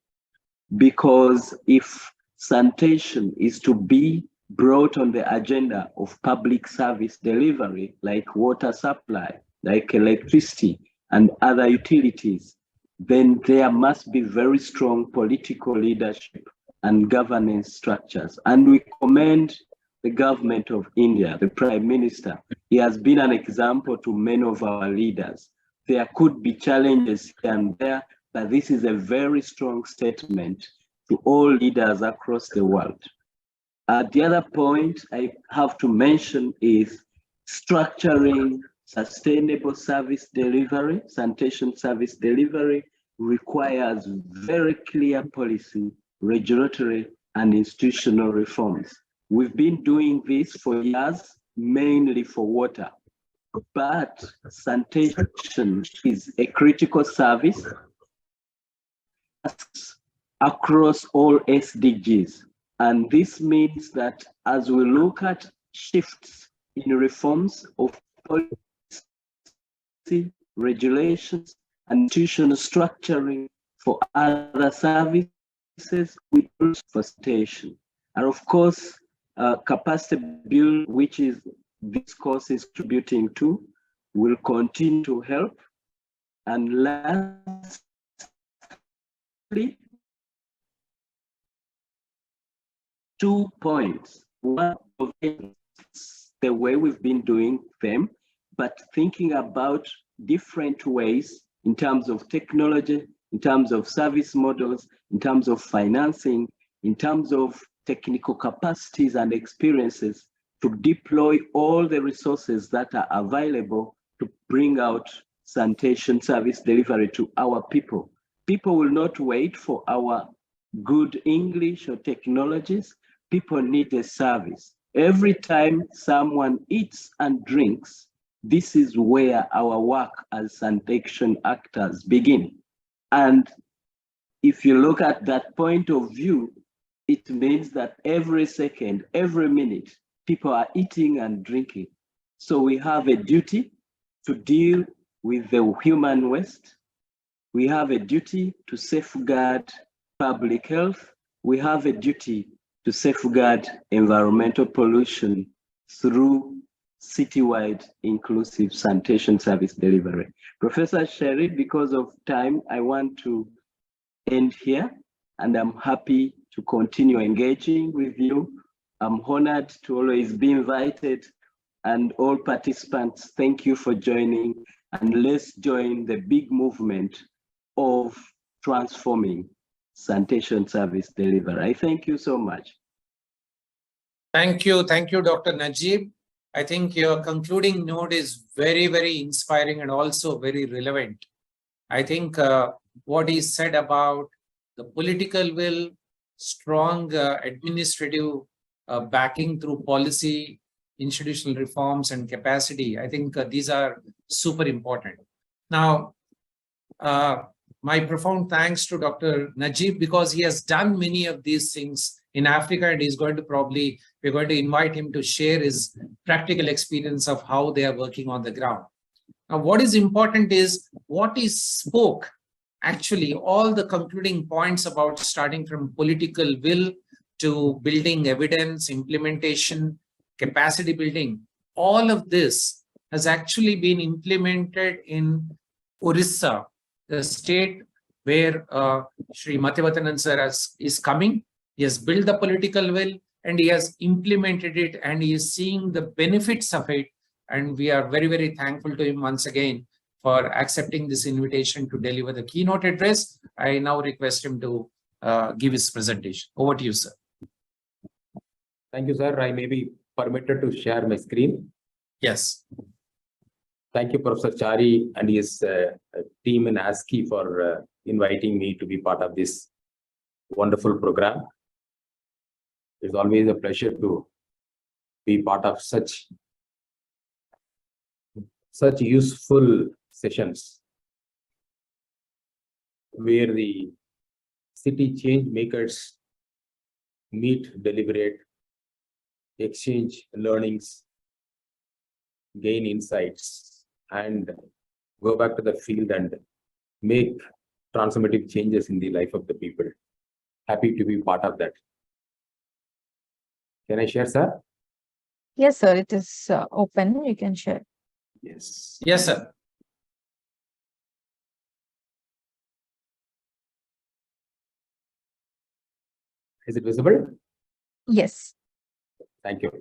because if sanitation is to be brought on the agenda of public service delivery, like water supply, like electricity and other utilities, then there must be very strong political leadership and governance structures. And we commend the government of India, the Prime Minister. He has been an example to many of our leaders. There could be challenges here and there, but this is a very strong statement to all leaders across the world. The other point I have to mention is structuring sustainable service delivery. Sanitation service delivery requires very clear policy, regulatory, and institutional reforms. We've been doing this for years, mainly for water, but sanitation is a critical service across all SDGs. And this means that as we look at shifts in reforms of policy, regulations, and institutional structuring for other services, we use for sanitation. And of course, capacity build, which is this course is contributing to, will continue to help. And lastly, 2 points. One of them is the way we've been doing them, but thinking about different ways in terms of technology, in terms of service models, in terms of financing, in terms of technical capacities and experiences to deploy all the resources that are available to bring out sanitation service delivery to our people. People will not wait for our good English or technologies. People need a service. Every time someone eats and drinks, this is where our work as sanitation actors begin. And if you look at that point of view, it means that every second, every minute, people are eating and drinking. So we have a duty to deal with the human waste. We have a duty to safeguard public health. We have a duty to safeguard environmental pollution through citywide inclusive sanitation service delivery. Professor Sherry, because of time, I want to end here, and I'm happy to continue engaging with you. I'm honored to always be invited, and all participants, thank you for joining, and let's join the big movement of transforming sanitation service delivery. I thank you so much. Thank you, Dr. Najib. I think your concluding note is very, very inspiring and also very relevant. I think what he said about the political will, strong administrative backing through policy, institutional reforms and capacity, I think these are super important. Now, my profound thanks to Dr. Najib, because he has done many of these things in Africa, and he's going to we're going to invite him to share his practical experience of how they are working on the ground. Now, what is important is what he spoke, actually, all the concluding points about starting from political will to building evidence, implementation, capacity building, all of this has actually been implemented in Orissa, the state where Shri Mathivanan sir is coming. He has built the political will and he has implemented it, and he is seeing the benefits of it. And we are very, very thankful to him once again for accepting this invitation to deliver the keynote address. I now request him to give his presentation. Over to you, sir. Thank you, sir. I may be permitted to share my screen. Yes. Thank you, Professor Chari and his team in ASCII for inviting me to be part of this wonderful program. It's always a pleasure to be part of such useful sessions where the city change makers meet, deliberate, exchange learnings, gain insights, and go back to the field and make transformative changes in the life of the people. Happy to be part of that. Can I share, sir? Yes, sir. It is open. You can share. Yes. Yes, sir. Is it visible? Yes. Thank you.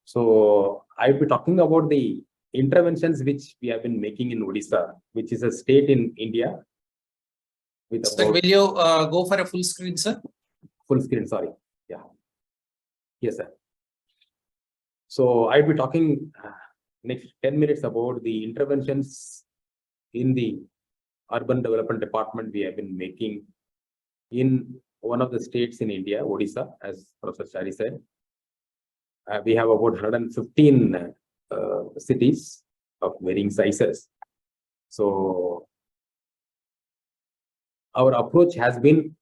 So I'll be talking about the interventions which we have been making in Odisha, which is a state in India. With Sir, will you go for a full screen, sir? Full screen, sorry. Yeah. Yes, sir. So I'll be talking next 10 minutes about the interventions in the urban development department we have been making in one of the states in India, Odisha, as Professor Chari said. We have about 115 cities of varying sizes. So our approach has been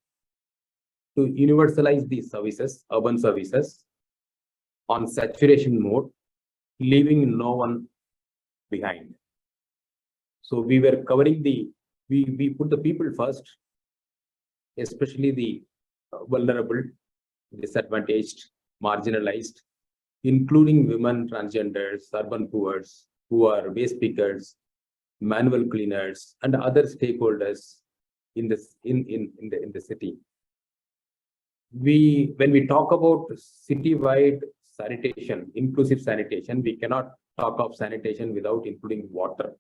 to universalize these services, urban services, on saturation mode, leaving no one behind. So we were covering we put the people first, especially the vulnerable, disadvantaged, marginalized, including women, transgenders, urban poor, who are waste pickers, manual cleaners, and other stakeholders in the city. When we talk about citywide sanitation, inclusive sanitation, we cannot talk of sanitation without including water.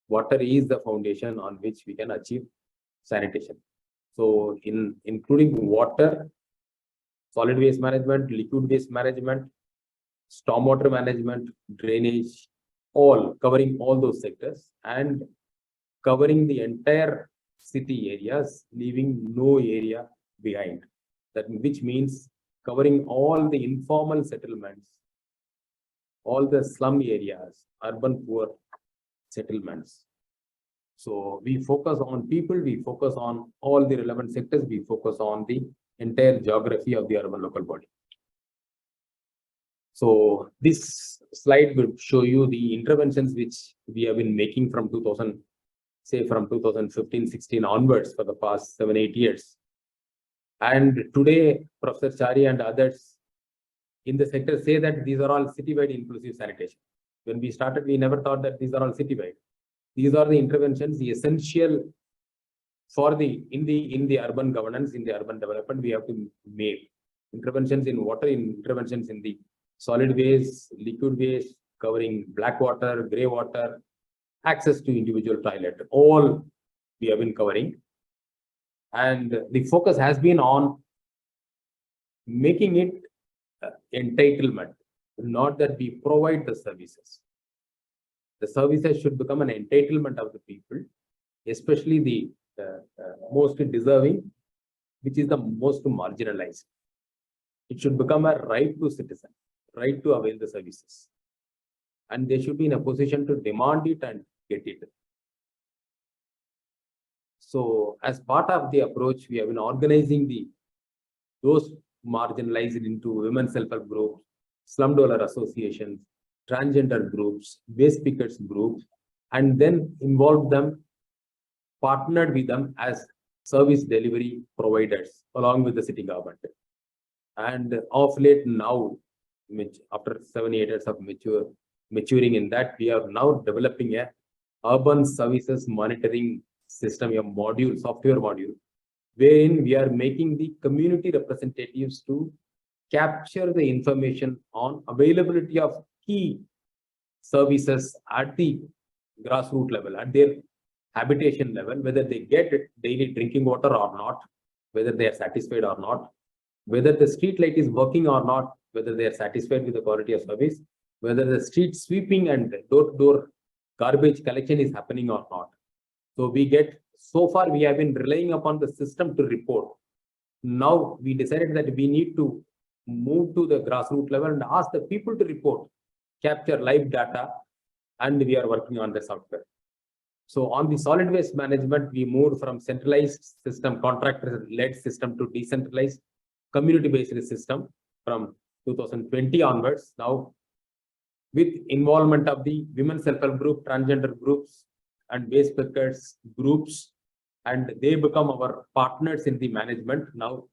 Water is the foundation on which we can achieve sanitation. So in including water, solid waste management, liquid waste management, stormwater management, drainage, all covering all those sectors and covering the entire city areas, leaving no area behind. That which means covering all the informal settlements, all the slum areas, urban poor settlements. So we focus on people, we focus on all the relevant sectors, we focus on the entire geography of the urban local body. So this slide will show you the interventions which we have been making from 2015-16 onwards for the past 7-8 years. And today, Professor Chari and others in the sector say that these are all citywide inclusive sanitation. When we started, we never thought that these are all citywide. These are the interventions, the essential for the in the urban governance, in the urban development, we have to make interventions in water, interventions in the solid waste, liquid waste, covering black water, gray water, access to individual toilet, all we have been covering. And the focus has been on making it entitlement, not that we provide the services. The services should become an entitlement of the people, especially the most deserving, which is the most marginalized. It should become a right to citizen, right to avail the services. And they should be in a position to demand it and get it. So as part of the approach, we have been organizing those marginalized into women self-help groups, slum dweller associations, transgender groups, waste pickers groups, and then involved them, partnered with them as service delivery providers along with the city government. And of late now, after 7-8 years of maturing in that, we are now developing a urban services monitoring system, a module, software module, wherein we are making the community representatives to capture the information on availability of key services at the grassroots level, at their habitation level, whether they get daily drinking water or not, whether they are satisfied or not, whether the street light is working or not, whether they are satisfied with the quality of service, whether the street sweeping and door-to-door garbage collection is happening or not. So so far we have been relying upon the system to report. Now we decided that we need to move to the grassroots level and ask the people to report, capture live data, and we are working on the software. So on the solid waste management, we moved from centralized system, contractor-led system to decentralized community-based system from 2020 onwards. Now, with involvement of the women self-help group, transgender groups, and waste pickers groups, and they become our partners in the management. Now,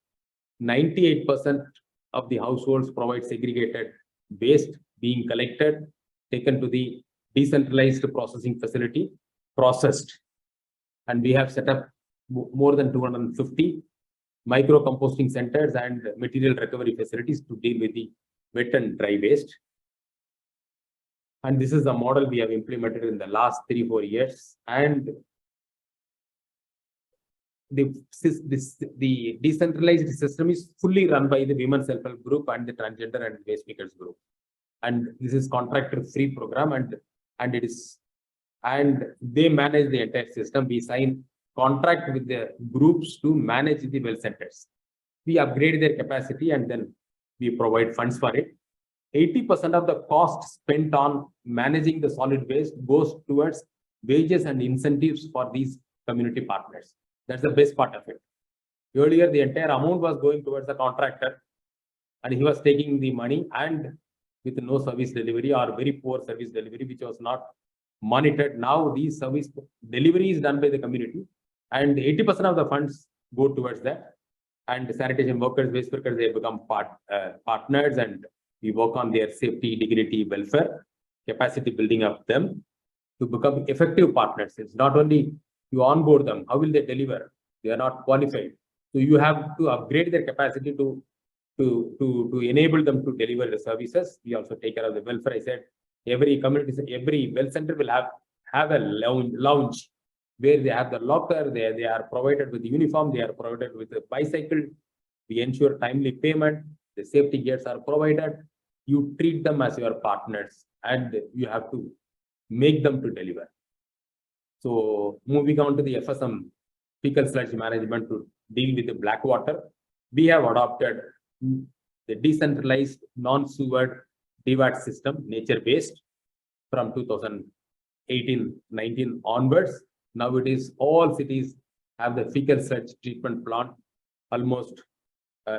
98% of the households provide segregated waste being collected, taken to the decentralized processing facility, processed. And we have set up more than 250 micro composting centers and material recovery facilities to deal with the wet and dry waste. And this is the model we have implemented in the last 3-4 years. And the decentralized system is fully run by the women self-help group and the transgender and waste pickers group. And this is contractor-free program, and they manage the entire system. We sign contract with the groups to manage the well centers. We upgrade their capacity and then we provide funds for it. 80% of the cost spent on managing the solid waste goes towards wages and incentives for these community partners. That's the best part of it. Earlier, the entire amount was going towards the contractor and he was taking the money, and with no service delivery or very poor service delivery, which was not monitored. Now, these service delivery is done by the community, and 80% of the funds go towards that. And sanitation workers, waste workers, they become partners, and we work on their safety, dignity, welfare, capacity building of them to become effective partners. It's not only you onboard them, how will they deliver? They are not qualified. So you have to upgrade their capacity to enable them to deliver the services. We also take care of the welfare. I said every community, every well center will have a lounge where they have the locker, they are provided with the uniform, they are provided with a bicycle. We ensure timely payment, the safety gears are provided. You treat them as your partners and you have to make them to deliver. So moving on to the FSM fecal sludge management to deal with the black water. We have adopted the decentralized non-sewered DWAT system, nature-based, from 2018-19 onwards. Now it is all cities have the fecal sludge treatment plant, almost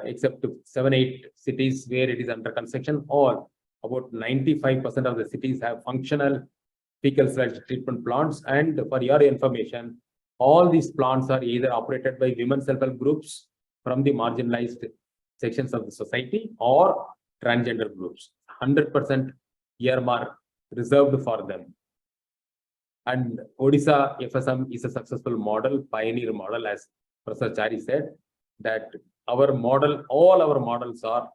except 7-8 cities where it is under construction. All about 95% of the cities have functional fecal sludge treatment plants. And for your information, all these plants are either operated by women self-help groups from the marginalized sections of the society or transgender groups. 100% earmark reserved for them. And Odisha FSM is a successful model, pioneer model, as Professor Chari said, that our model, all our models are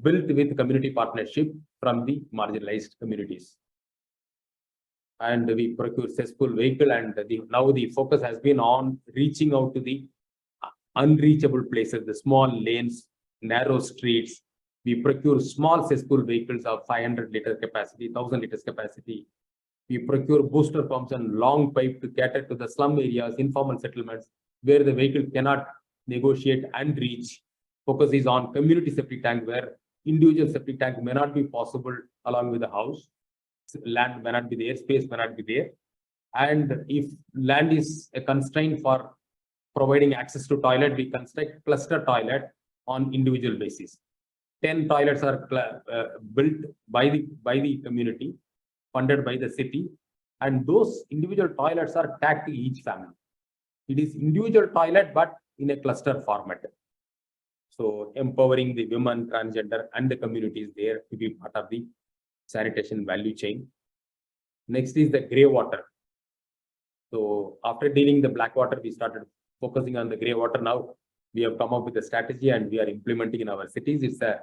built with community partnership from the marginalized communities. And we procure cesspool vehicle, and now the focus has been on reaching out to the unreachable places, the small lanes, narrow streets. We procure small cesspool vehicles of 500-liter capacity, 1,000 liters capacity. We procure booster pumps and long pipe to cater to the slum areas, informal settlements, where the vehicle cannot negotiate and reach. Focus is on community septic tank, where individual septic tank may not be possible along with the house. Land may not be there, space may not be there. And if land is a constraint for providing access to toilet, we construct cluster toilet on individual basis. 10 toilets are built by the community, funded by the city, and those individual toilets are tagged to each family. It is individual toilet, but in a cluster format. So empowering the women, transgender, and the communities there to be part of the sanitation value chain. Next is the grey water. So after dealing the black water, we started focusing on the grey water. Now we have come up with a strategy and we are implementing in our cities. It's a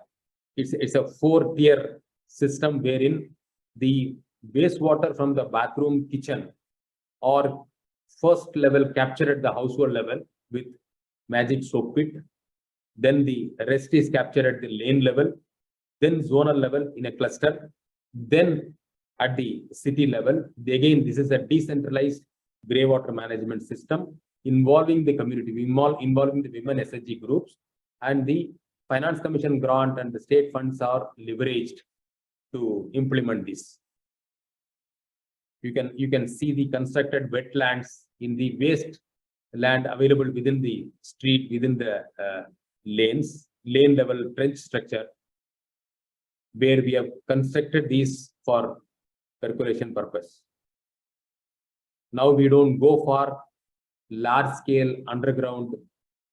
4-tier system wherein the wastewater from the bathroom, kitchen, or first level captured at the household level with magic soap pit. Then the rest is captured at the lane level, then zonal level in a cluster, then at the city level. Again, this is a decentralized grey water management system involving the community, involving the women SHG groups, and the Finance Commission grant and the state funds are leveraged to implement this. You can see the constructed wetlands in the waste land available within the street, within the lanes, lane level trench structure, where we have constructed these for percolation purpose. Now we don't go for large scale underground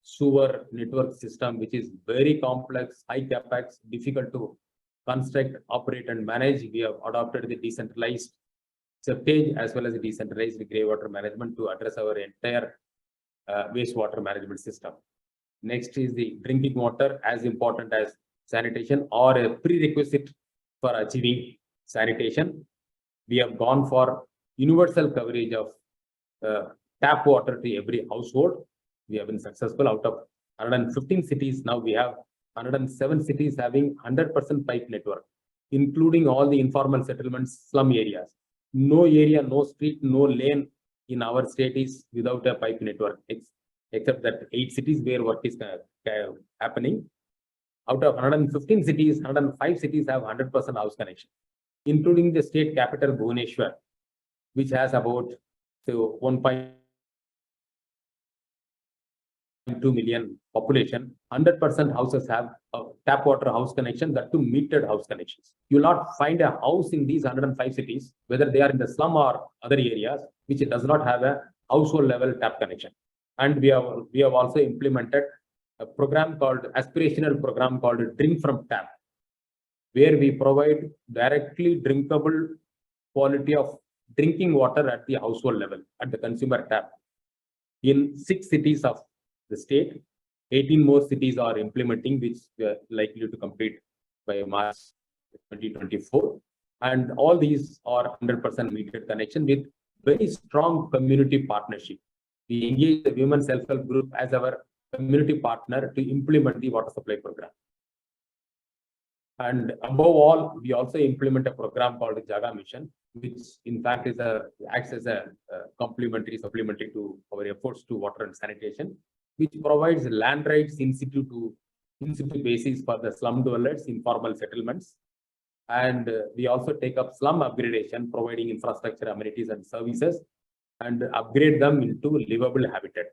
sewer network system, which is very complex, high capex, difficult to construct, operate, and manage. We have adopted the decentralized septage as well as the decentralized grey water management to address our entire wastewater management system. Next is the drinking water, as important as sanitation or a prerequisite for achieving sanitation. We have gone for universal coverage of tap water to every household. We have been successful. Out of 115 cities, now we have 107 cities having 100% pipe network, including all the informal settlements, slum areas. No area, no street, no lane in our state is without a pipe network, except that 8 cities where work is happening. Out of 115 cities, 105 cities have 100% house connection, including the state capital Bhubaneswar, which has about 1.2 million population. 100% houses have a tap water house connection, that too metered house connections. You will not find a house in these 105 cities, whether they are in the slum or other areas, which does not have a household level tap connection. And we have also implemented a program called aspirational program called Drink from Tap, where we provide directly drinkable quality of drinking water at the household level, at the consumer tap, in 6 cities of the state. 18 more cities are implementing, which we are likely to complete by March 2024. And all these are 100% metered connection with very strong community partnership. We engage the women self-help group as our community partner to implement the water supply program. And above all, we also implement a program called the Jaga Mission, which in fact acts as a supplementary to our efforts to water and sanitation, which provides land rights in situ basis for the slum dwellers, informal settlements. And we also take up slum upgradation, providing infrastructure, amenities, and services, and upgrade them into livable habitat,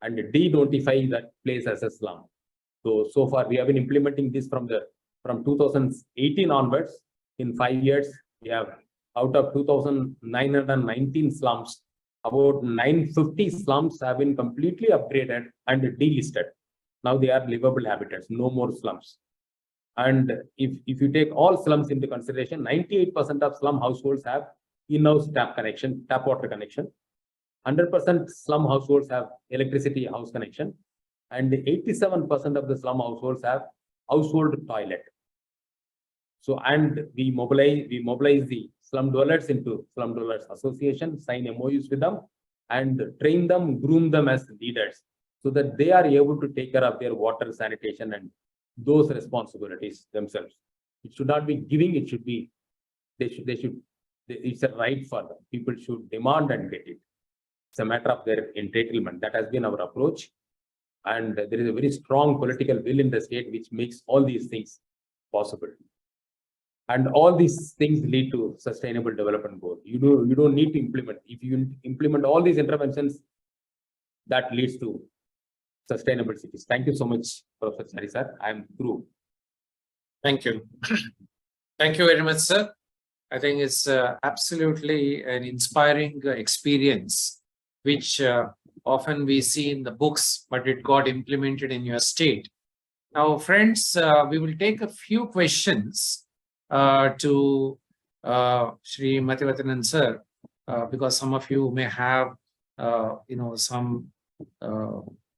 and de-notify that place as a slum. So far we have been implementing this from 2018 onwards. In 5 years, we have, out of 2,919 slums, about 950 slums have been completely upgraded and delisted. Now they are livable habitats, no more slums. And if you take all slums into consideration, 98% of slum households have in-house tap water connection. 100% slum households have electricity house connection, and 87% of the slum households have household toilet. So, and we mobilize the slum dwellers into slum dwellers association, sign MOUs with them, and train them, groom them as leaders, so that they are able to take care of their water, sanitation, and those responsibilities themselves. It should not be giving; it should be it's a right for them. People should demand and get it. It's a matter of their entitlement. That has been our approach, and there is a very strong political will in the state which makes all these things possible. And all these things lead to sustainable development goal. You don't need to implement. If you implement all these interventions, that leads to sustainable cities. Thank you so much, Professor Chari sir. I am through. Thank you. Thank you very much, sir. I think it's absolutely an inspiring experience, which often we see in the books, but it got implemented in your state. Now, friends, we will take a few questions to Shri Mathivanan sir, because some of you may have,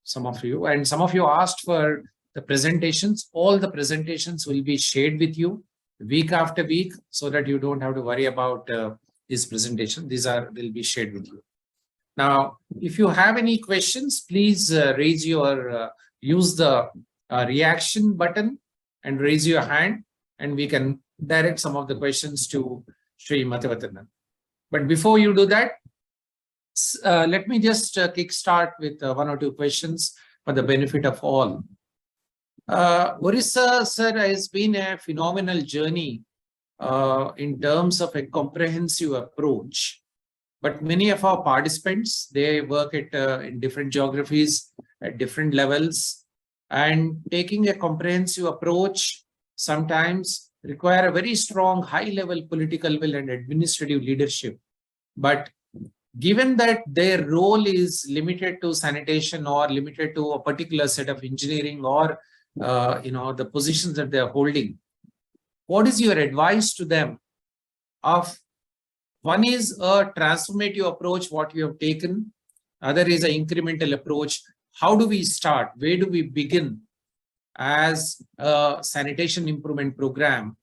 some of you, and some of you asked for the presentations. All the presentations will be shared with you week after week, so that you don't have to worry about this presentation. They'll be shared with you. Now, if you have any questions, please use the reaction button and raise your hand, and we can direct some of the questions to Shri Mathivanan. But before you do that, let me just kickstart with one or two questions for the benefit of all. Orissa, sir, has been a phenomenal journey in terms of a comprehensive approach. But many of our participants, they work in different geographies at different levels, and taking a comprehensive approach sometimes require a very strong high-level political will and administrative leadership. But given that their role is limited to sanitation or limited to a particular set of engineering or the positions that they are holding, what is your advice to them of, one is a transformative approach, what you have taken, other is an incremental approach. How do we start? Where do we begin as a sanitation improvement program?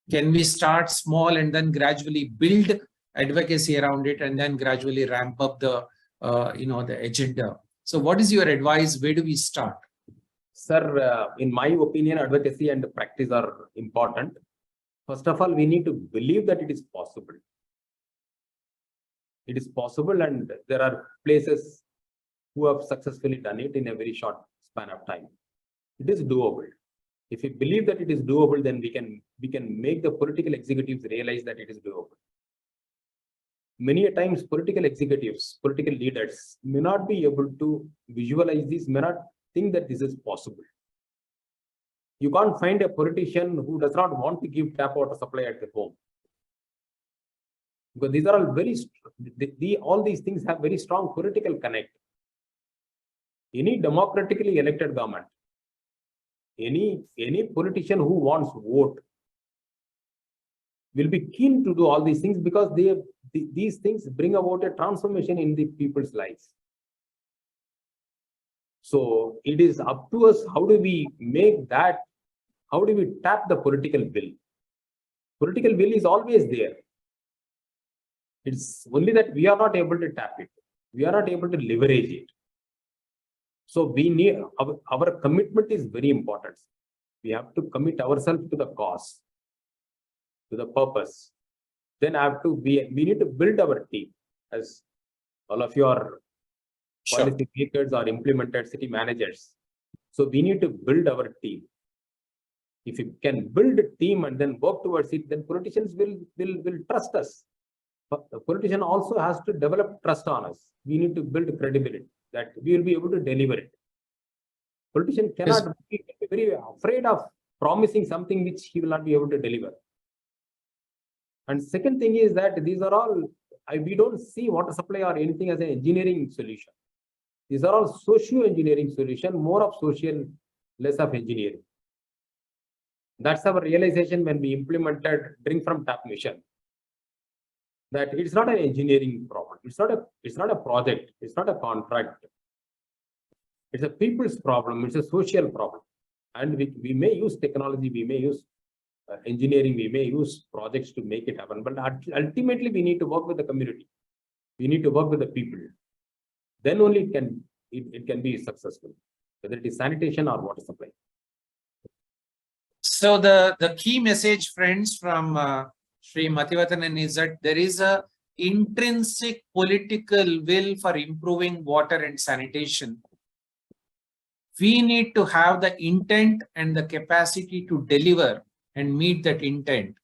Can we start small and then gradually build advocacy around it and then gradually ramp up the agenda? So what is your advice? Where do we start? Sir, in my opinion, advocacy and practice are important. First of all, we need to believe that it is possible. It is possible, and there are places who have successfully done it in a very short span of time. It is doable. If we believe that it is doable, then we can make the political executives realize that it is doable. Many a times, political executives, political leaders may not be able to visualize this, may not think that this is possible. You can't find a politician who does not want to give tap water supply at the home. Because these are all all these things have very strong political connect. Any democratically elected government, any politician who wants vote will be keen to do all these things, because these things bring about a transformation in the people's lives. So it is up to us. How do we make that? How do we tap the political will? Political will is always there. It's only that we are not able to tap it. We are not able to leverage it. So we need, our commitment is very important. We have to commit ourselves to the cause, to the purpose, then we need to build our team, as all of you are Sure. policy makers or implemented city managers. So we need to build our team. If you can build a team and then work towards it, then politicians will trust us. But the politician also has to develop trust on us. We need to build credibility that we will be able to deliver it. Politician cannot be very afraid of promising something which he will not be able to deliver. And second thing is that these are all, we don't see water supply or anything as an engineering solution. These are all socio-engineering solution, more of social, less of engineering. That's our realization when we implemented drink from tap mission. That it's not an engineering problem. It's not a project. It's not a contract. It's a people's problem. It's a social problem. And we may use technology, we may use engineering, we may use projects to make it happen. But ultimately, we need to work with the community. We need to work with the people. Then only it can be successful, whether it is sanitation or water supply. So the key message, friends, from Sri Mathivatanan is that there is a intrinsic political will for improving water and sanitation. We need to have the intent and the capacity to deliver and meet that intent.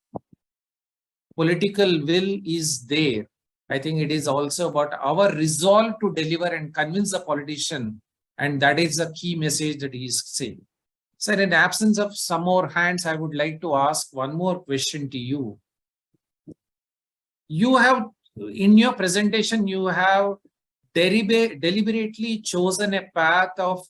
Political will is there. I think it is also about our resolve to deliver and convince the politician, and that is the key message that he is saying. Sir, in absence of some more hands, I would like to ask one more question to you. You have, in your presentation, you have deliberately chosen a path of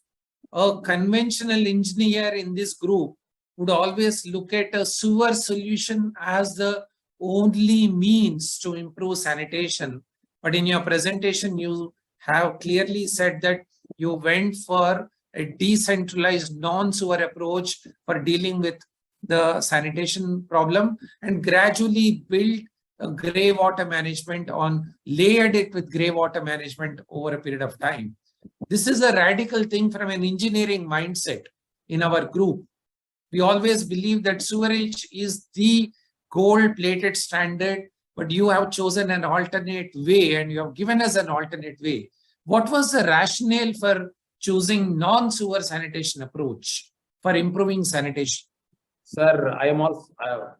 a conventional engineer in this group would always look at a sewer solution as the only means to improve sanitation. But in your presentation, you have clearly said that you went for a decentralized non-sewer approach for dealing with the sanitation problem and gradually built a grey water management layered it with grey water management over a period of time. This is a radical thing from an engineering mindset in our group. We always believe that sewerage is the gold-plated standard, but you have chosen an alternate way and you have given us an alternate way. What was the rationale for choosing non-sewer sanitation approach for improving sanitation? Sir, I am also,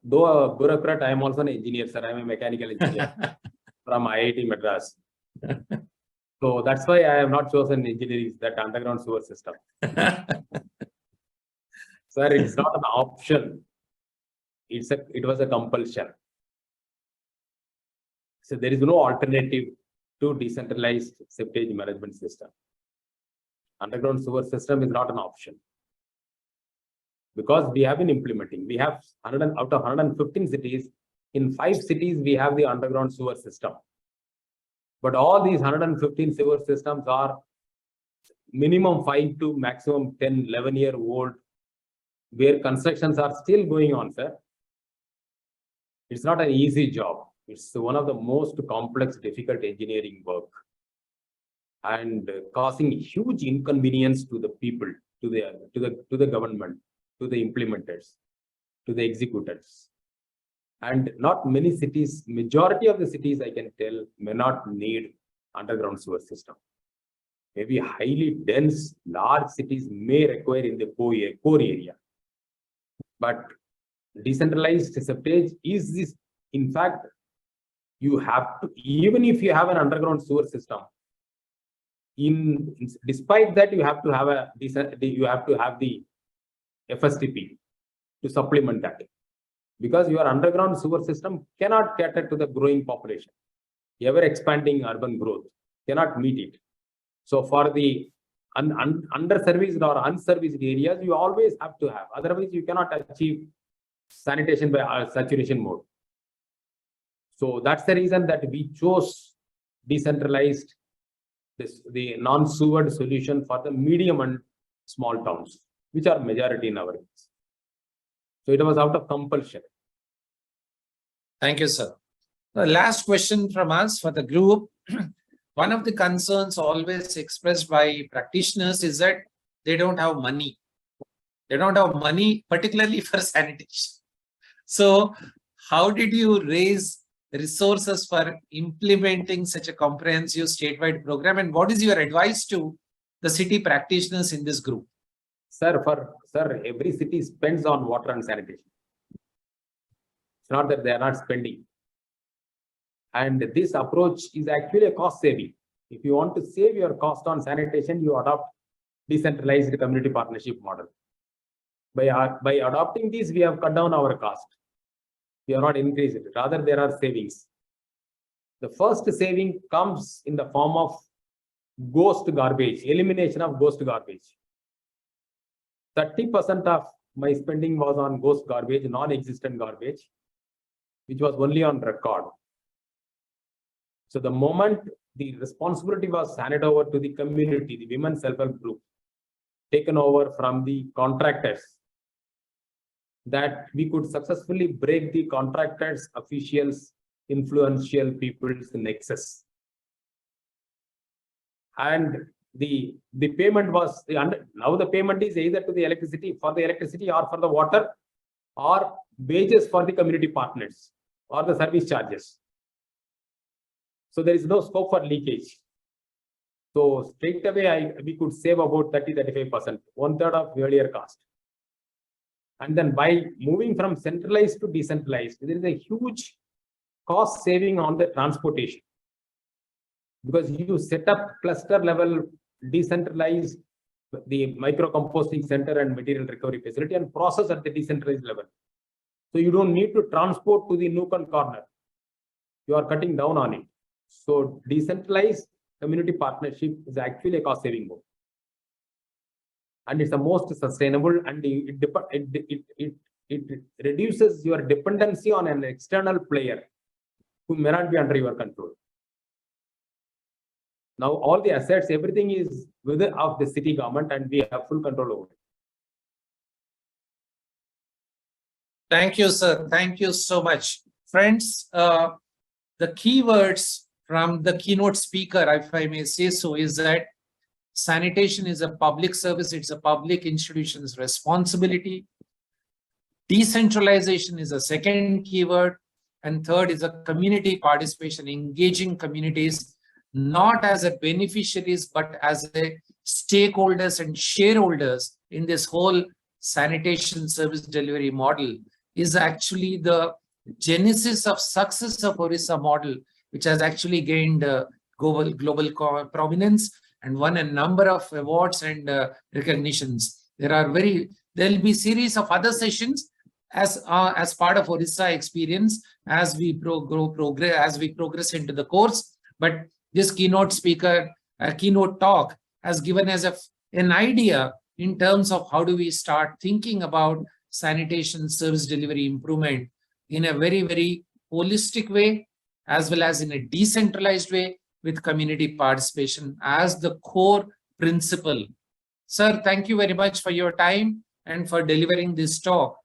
though a bureaucrat, I am also an engineer, sir. I am a mechanical engineer from IIT Madras. So that's why I have not chosen engineering, that underground sewer system. Sir, it's not an option. It was a compulsion. So there is no alternative to decentralized sewage management system. Underground sewer system is not an option. Because we have been implementing. We have out of 115 cities, in 5 cities, we have the underground sewer system. But all these 115 sewer systems are minimum 5 to maximum 10, 11-year-old, where constructions are still going on, sir. It's not an easy job. It's one of the most complex, difficult engineering work and causing huge inconvenience to the people, to the government, to the implementers, to the executors. And not many cities, majority of the cities I can tell may not need underground sewer system. Maybe highly dense, large cities may require in the core area. But decentralized sewage is this, in fact, you have to, even if you have an underground sewer system, despite that, you have to have the FSTP to supplement that. Because your underground sewer system cannot cater to the growing population. Ever expanding urban growth cannot meet it. So for the underserviced or unserviced areas, you always have to have. Otherwise, you cannot achieve sanitation by saturation mode. So that's the reason that we chose decentralized, the non-sewered solution for the medium and small towns, which are majority in our case. So it was out of compulsion. Thank you, sir. The last question from us for the group. One of the concerns always expressed by practitioners is that they don't have money. They don't have money, particularly for sanitation. So how did you raise resources for implementing such a comprehensive statewide program? And what is your advice to the city practitioners in this group? Sir, every city spends on water and sanitation. It's not that they are not spending. And this approach is actually a cost saving. If you want to save your cost on sanitation, you adopt decentralized community partnership model. By adopting this, we have cut down our cost. We have not increased it. Rather, there are savings. The first saving comes in the form of ghost garbage, elimination of ghost garbage. 30% of my spending was on ghost garbage, non-existent garbage, which was only on record. So the moment the responsibility was handed over to the community, the women self-help group, taken over from the contractors, that we could successfully break the contractors, officials, influential people's nexus. And the payment was, now the payment is either to the electricity, for the electricity or for the water, or wages for the community partners, or the service charges. So there is no scope for leakage. So straight away, we could save about 30-35%, 1/3 of earlier cost. And then by moving from centralized to decentralized, there is a huge cost saving on the transportation. Because you set up cluster level decentralized, the micro composting center and material recovery facility, and process at the decentralized level. So you don't need to transport to the nook and corner. You are cutting down on it. So decentralized community partnership is actually a cost saving move. And it's the most sustainable, and it reduces your dependency on an external player who may not be under your control. Now all the assets, everything is within of the city government, and we have full control over it. Thank you, sir. Thank you so much. Friends, the keywords from the keynote speaker, if I may say so, is that sanitation is a public service. It's a public institution's responsibility. Decentralization is a second keyword. And third is a community participation, engaging communities, not as a beneficiaries, but as a stakeholders and shareholders in this whole sanitation service delivery model, is actually the genesis of success of Orissa model, which has actually gained global prominence and won a number of awards and recognitions. There'll be series of other sessions as part of Orissa experience as we progress into the course. But this keynote speaker, keynote talk has given us an idea in terms of how do we start thinking about sanitation service delivery improvement in a very, very holistic way, as well as in a decentralized way, with community participation as the core principle. Sir, thank you very much for your time and for delivering this talk.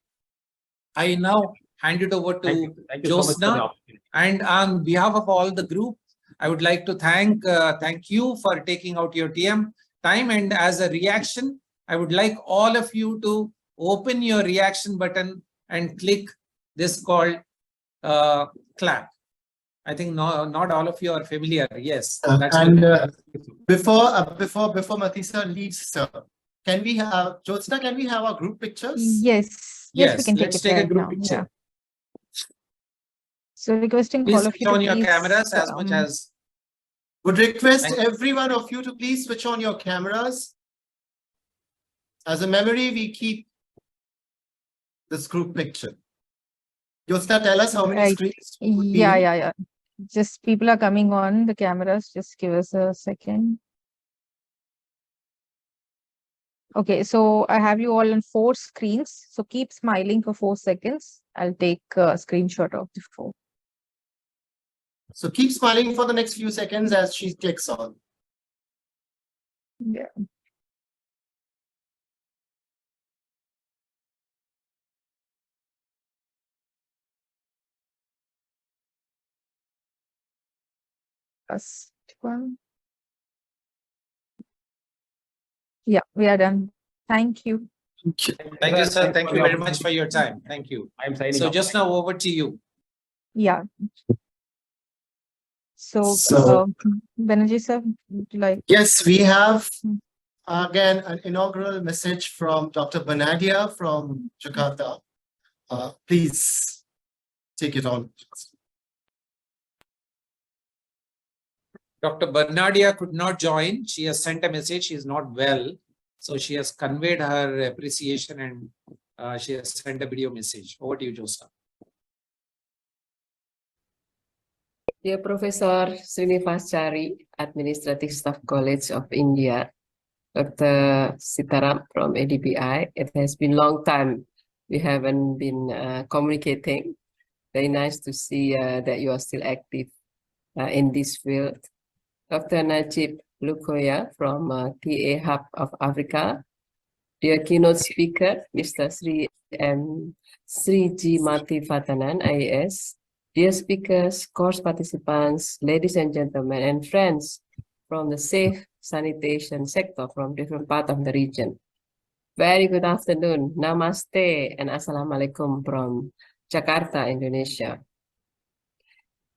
I now hand it over to Jyotsna, and on behalf of all the group, I would like to thank you for taking out your time. And as a reaction, I would like all of you to open your reaction button and click this called clap. I think not all of you are familiar. Yes. Before Matisa leads, sir, can we have Jyotsna? Can we have our group pictures? Yes. Yes, we can let's take a group picture. Yeah. So requesting Please all of switch you to on your please, cameras as much as. Would request Thank you. every one of you to please switch on your cameras. As a memory, we keep this group picture. Jyotsna, tell us how many Right. screens? would be Yeah, in? yeah. Just people are coming on the cameras. Just give us a second. Okay, so I have you all on 4 screens. So keep smiling for 4 seconds. I'll take a screenshot of the 4. So keep smiling for the next few seconds as she clicks on. Yeah. First one. Yeah, we are done. Thank you. Thank you, sir. Thank you very much for your time. Thank you. I am signing So off. just now over to you. Yeah. So, So- Banerjee sir, would you like? Yes, we have again an inaugural message from Dr. Banadia from Jakarta. Please take it on. Dr. Bernardia could not join. She has sent a message. She is not well. So she has conveyed her appreciation and she has sent a video message. Over to you, Joseph. Dear Professor Srinivasachari, Administrative Staff College of India, Dr. Sitaram from ADBI. It has been a long time we haven't been communicating. Very nice to see that you are still active in this field. Dr. Najib Lukoya from TA Hub of Africa. Dear keynote speaker, Mr. Sri G. Mati Fatanan, IAS. Dear speakers, course participants, ladies and gentlemen, and friends from the safe sanitation sector from different parts of the region. Very good afternoon. Namaste and Assalamualaikum from Jakarta, Indonesia.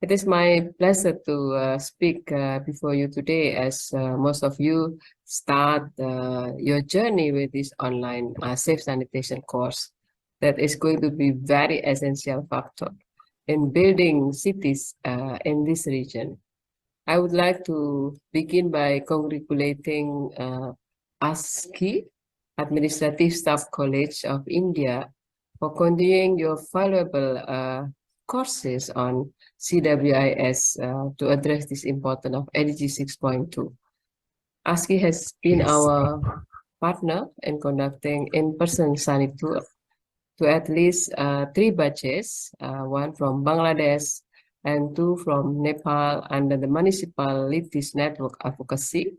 It is my pleasure to speak before you today as most of you start your journey with this online safe sanitation course that is going to be very essential factor in building cities in this region. I would like to begin by congratulating ASCI, Administrative Staff College of India, for continuing your valuable courses on CWIS to address this importance of SDG 6.2. ASCI has been our partner in conducting in-person Sani tour to at least 3 batches, 1 from Bangladesh and 2 from Nepal under the Municipalities Network Advocacy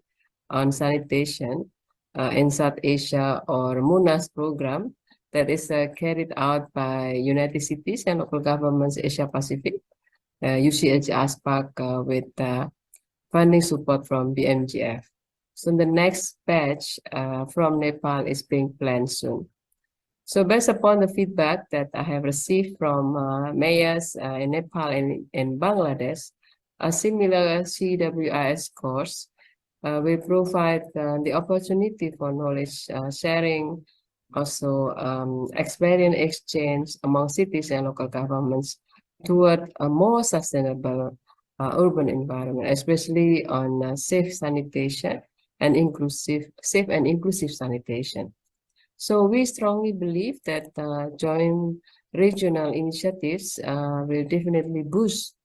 on Sanitation in South Asia, or MUNAS program that is carried out by United Cities and Local Governments Asia Pacific, UCLG ASPAC with funding support from BMGF. So the next batch from Nepal is being planned soon. So based upon the feedback that I have received from mayors in Nepal and in Bangladesh, a similar CWIS course will provide the opportunity for knowledge sharing, also experience exchange among cities and local governments toward a more sustainable urban environment, especially on safe sanitation and safe and inclusive sanitation. So we strongly believe that joint regional initiatives will definitely boost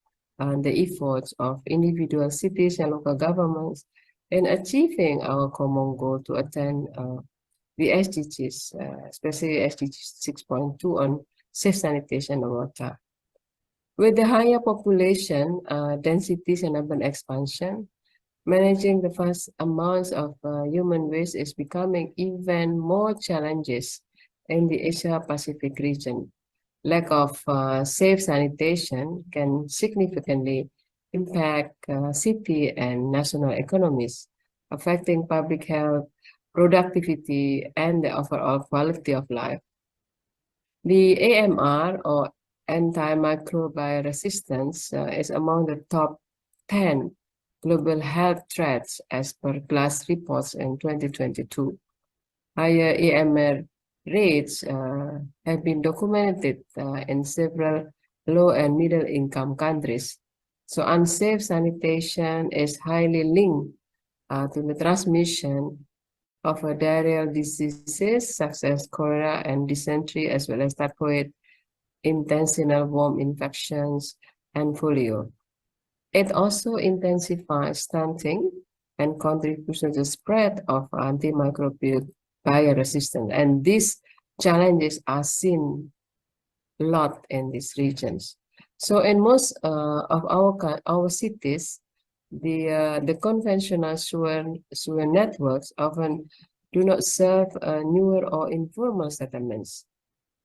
the efforts of individual cities and local governments in achieving our common goal to attain the SDGs, especially SDG 6.2 on safe sanitation and water. With the higher population densities and urban expansion, managing the vast amounts of human waste is becoming even more challenges in the Asia-Pacific region. Lack of safe sanitation can significantly impact city and national economies, affecting public health, productivity, and the overall quality of life. The AMR, or antimicrobial resistance, is among the top 10 global health threats as per GLAS reports in 2022. Higher AMR rates have been documented in several low and middle income countries. So unsafe sanitation is highly linked to the transmission of diarrheal diseases such as cholera and dysentery, as well as typhoid, intestinal worm infections, and polio. It also intensifies stunting and contributes to the spread of antimicrobial resistance. And these challenges are seen a lot in these regions. So in most of our cities, the conventional sewer networks often do not serve newer or informal settlements.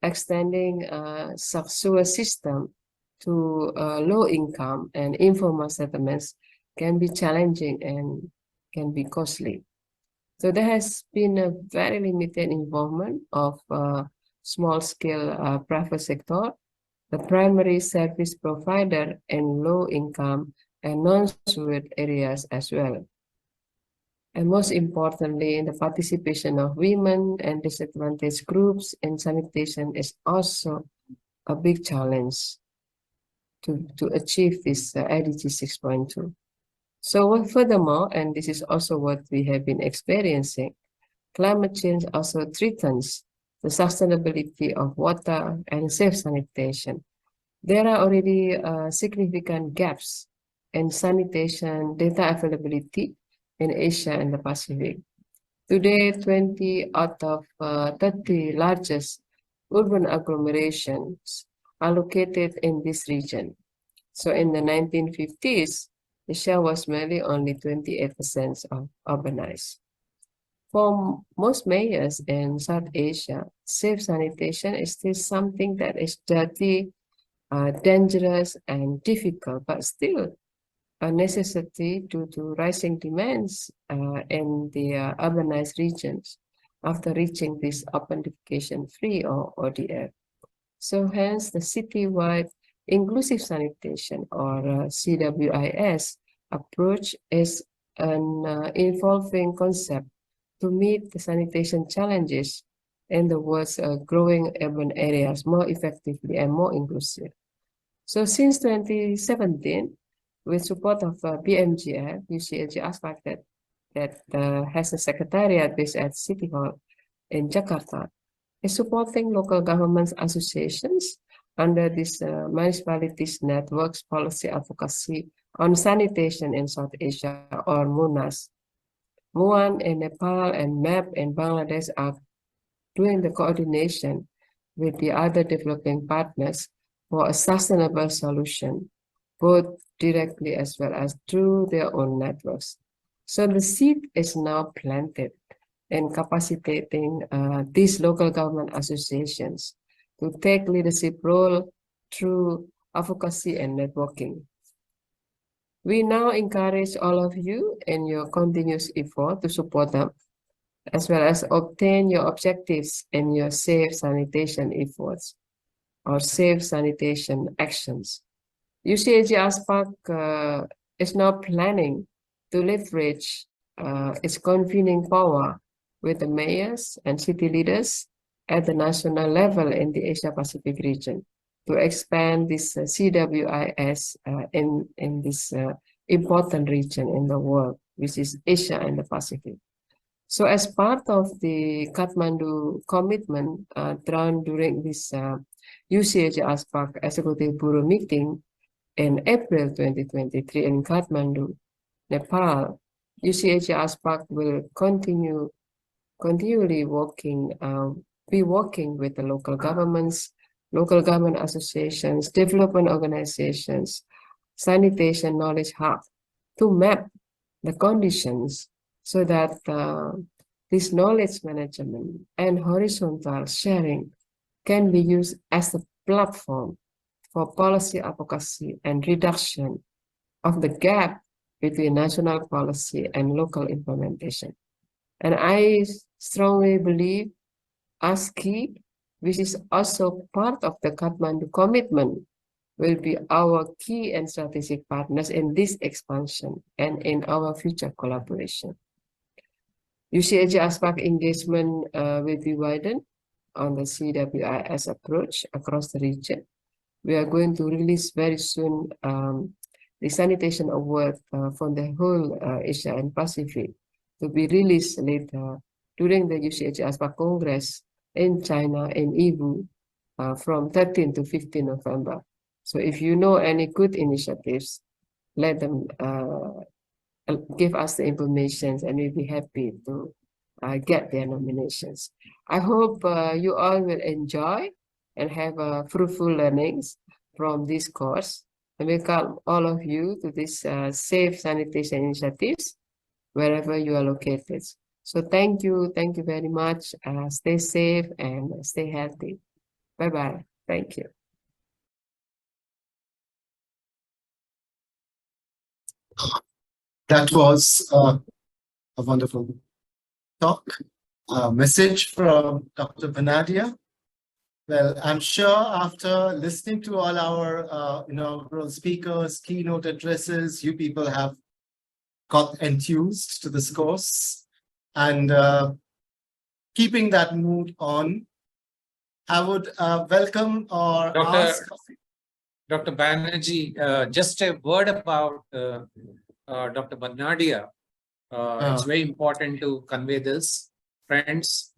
Extending such sewer system to low-income and informal settlements can be challenging and can be costly. So there has been a very limited involvement of small-scale private sector, the primary service provider in low-income and non-sewage areas as well. And most importantly, the participation of women and disadvantaged groups in sanitation is also a big challenge to achieve this IDG 6.2. So furthermore, and this is also what we have been experiencing, climate change also threatens the sustainability of water and safe sanitation. There are already significant gaps in sanitation data availability in Asia and the Pacific. Today, 20 out of 30 largest urban agglomerations are located in this region. So in the 1950s, Asia was merely only 28% of urbanized. For most mayors in South Asia, safe sanitation is still something that is dirty, dangerous, and difficult, but still a necessity due to rising demands in the urbanized regions after reaching this uponification-free or ODF. So hence the citywide inclusive sanitation or CWIS approach is an evolving concept to meet the sanitation challenges in the world's growing urban areas more effectively and more inclusive. So since 2017, with support of BMGF, UCLG ASPAC that has a secretariat based at City Hall in Jakarta, is supporting local governments associations under this Municipalities Networks Policy Advocacy on Sanitation in South Asia, or MUNAS. MUAN in Nepal and MAP in Bangladesh are doing the coordination with the other developing partners for a sustainable solution, both directly as well as through their own networks. So the seed is now planted in capacitating these local government associations to take leadership role through advocacy and networking. We now encourage all of you in your continuous effort to support them, as well as obtain your objectives in your safe sanitation efforts or safe sanitation actions. UCLG ASPAC is now planning to leverage its convening power with the mayors and city leaders at the national level in the Asia-Pacific region to expand this CWIS in this important region in the world, which is Asia and the Pacific. So as part of the Kathmandu commitment drawn during this UCLG ASPAC Executive Bureau meeting in April 2023 in Kathmandu, Nepal, UCLG ASPAC will continually be working with the local governments, local government associations, development organizations, sanitation knowledge hub to map the conditions so that this knowledge management and horizontal sharing can be used as a platform for policy advocacy and reduction of the gap between national policy and local implementation. And I strongly believe ASCI, which is also part of the Kathmandu commitment, will be our key and strategic partners in this expansion and in our future collaboration. UCLG ASPAC engagement will be widened on the CWIS approach across the region. We are going to release very soon the Sanitation Award for the whole Asia and Pacific to be released later during the UCLG ASPAC Congress in China, in Yiwu, from 13 to 15 November. So if you know any good initiatives, let them give us the information and we'll be happy to get their nominations. I hope you all will enjoy and have fruitful learnings from this course. I welcome all of you to this safe sanitation initiatives wherever you are located. So thank you very much. Stay safe and stay healthy. Bye-bye. Thank you. That was a wonderful talk, message from Dr. Banadia. Well, I'm sure after listening to all our inaugural speakers, keynote addresses, you people have got enthused to this course. And keeping that mood on, I would welcome or ask. Dr. Banerjee, just a word about Dr. Badnadia. It's very important to convey this. Friends,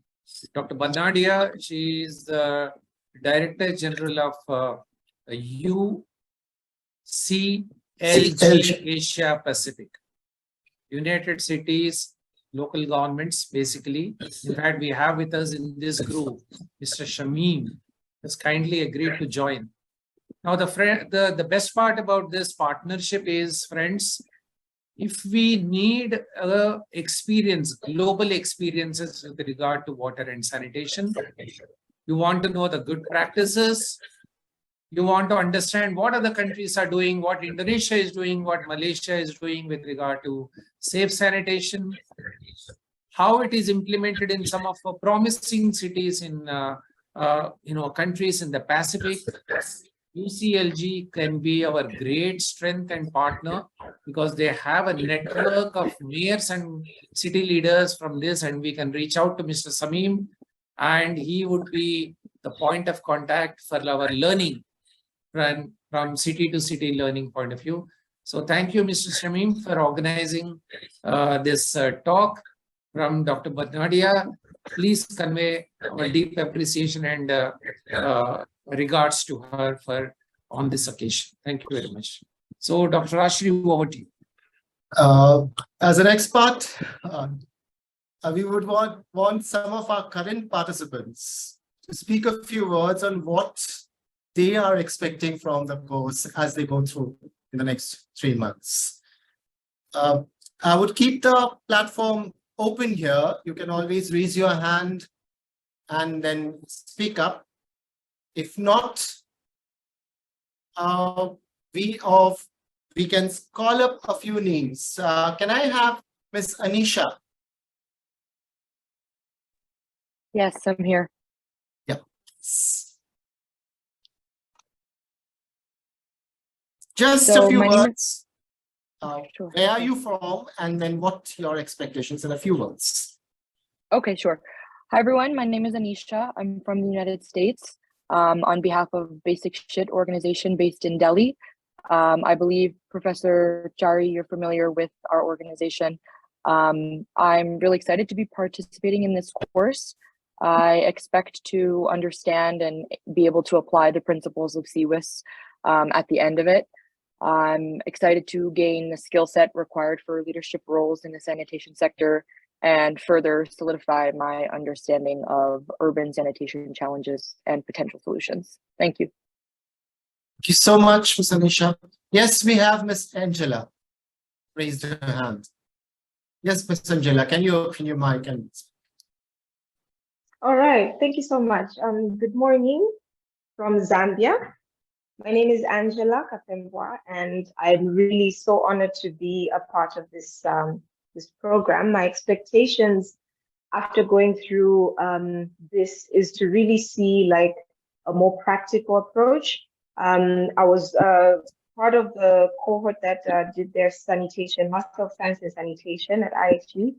Dr. Badnadia, she is the Director General of UCLG Asia Pacific. United Cities, local governments, basically. In fact, we have with us in this group, Mr. Shamim has kindly agreed to join. Now, the best part about this partnership is, friends, if we need experience, global experiences with regard to water and sanitation, you want to know the good practices, you want to understand what other countries are doing, what Indonesia is doing, what Malaysia is doing with regard to safe sanitation, how it is implemented in some of the promising cities in countries in the Pacific. UCLG can be our great strength and partner because they have a network of mayors and city leaders from this, and we can reach out to Mr. Samim and he would be the point of contact for our learning from city to city learning point of view. So thank you, Mr. Shamim, for organizing this talk from Dr. Badnadia. Please convey our deep appreciation and regards to her on this occasion. Thank you very much. So, Dr. Ashri, over to you. As an expert, we would want some of our current participants to speak a few words on what they are expecting from the course as they go through in the next 3 months. I would keep the platform open here. You can always raise your hand and then speak up. If not, we can call up a few names. Can I have Ms. Anisha? Yes, I'm here. Yeah. Just a few words. Sure. Where are you from, and then what your expectations in a few words? Okay, sure. Hi, everyone. My name is Anisha. I'm from the United States. On behalf of Basic Shit organization based in Delhi. I believe, Professor Chari, you're familiar with our organization. I'm really excited to be participating in this course. I expect to understand and be able to apply the principles of CWIS at the end of it. I'm excited to gain the skill set required for leadership roles in the sanitation sector and further solidify my understanding of urban sanitation challenges and potential solutions. Thank you. Thank you so much, Ms. Anisha. Yes, we have Ms. Angela raised her hand. Yes, Ms. Angela, can you open your mic and All right, thank you so much. Good morning from Zambia. My name is Angela Kapembwa, and I'm really so honored to be a part of this this program. My expectations after going through this is to really see like a more practical approach. I was part of the cohort that did their sanitation, Master of Science in Sanitation at IHE,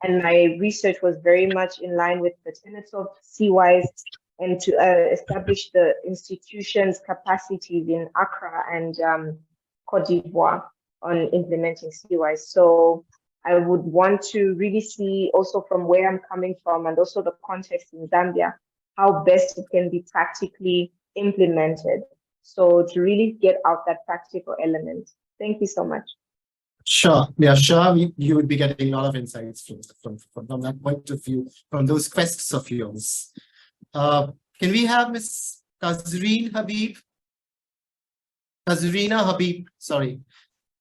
and my research was very much in line with the tenets of CWISE and to establish the institution's capacities in Accra and Cote d'Ivoire on implementing CWISE. So I would want to really see also from where I'm coming from and also the context in Zambia, how best it can be practically implemented. So to really get out that practical element. Thank you so much. Sure. Yeah, sure. You would be getting a lot of insights from that point of view, from those quests of yours. Can we have Ms. Tazreen Habib? Tazreena Habib, sorry.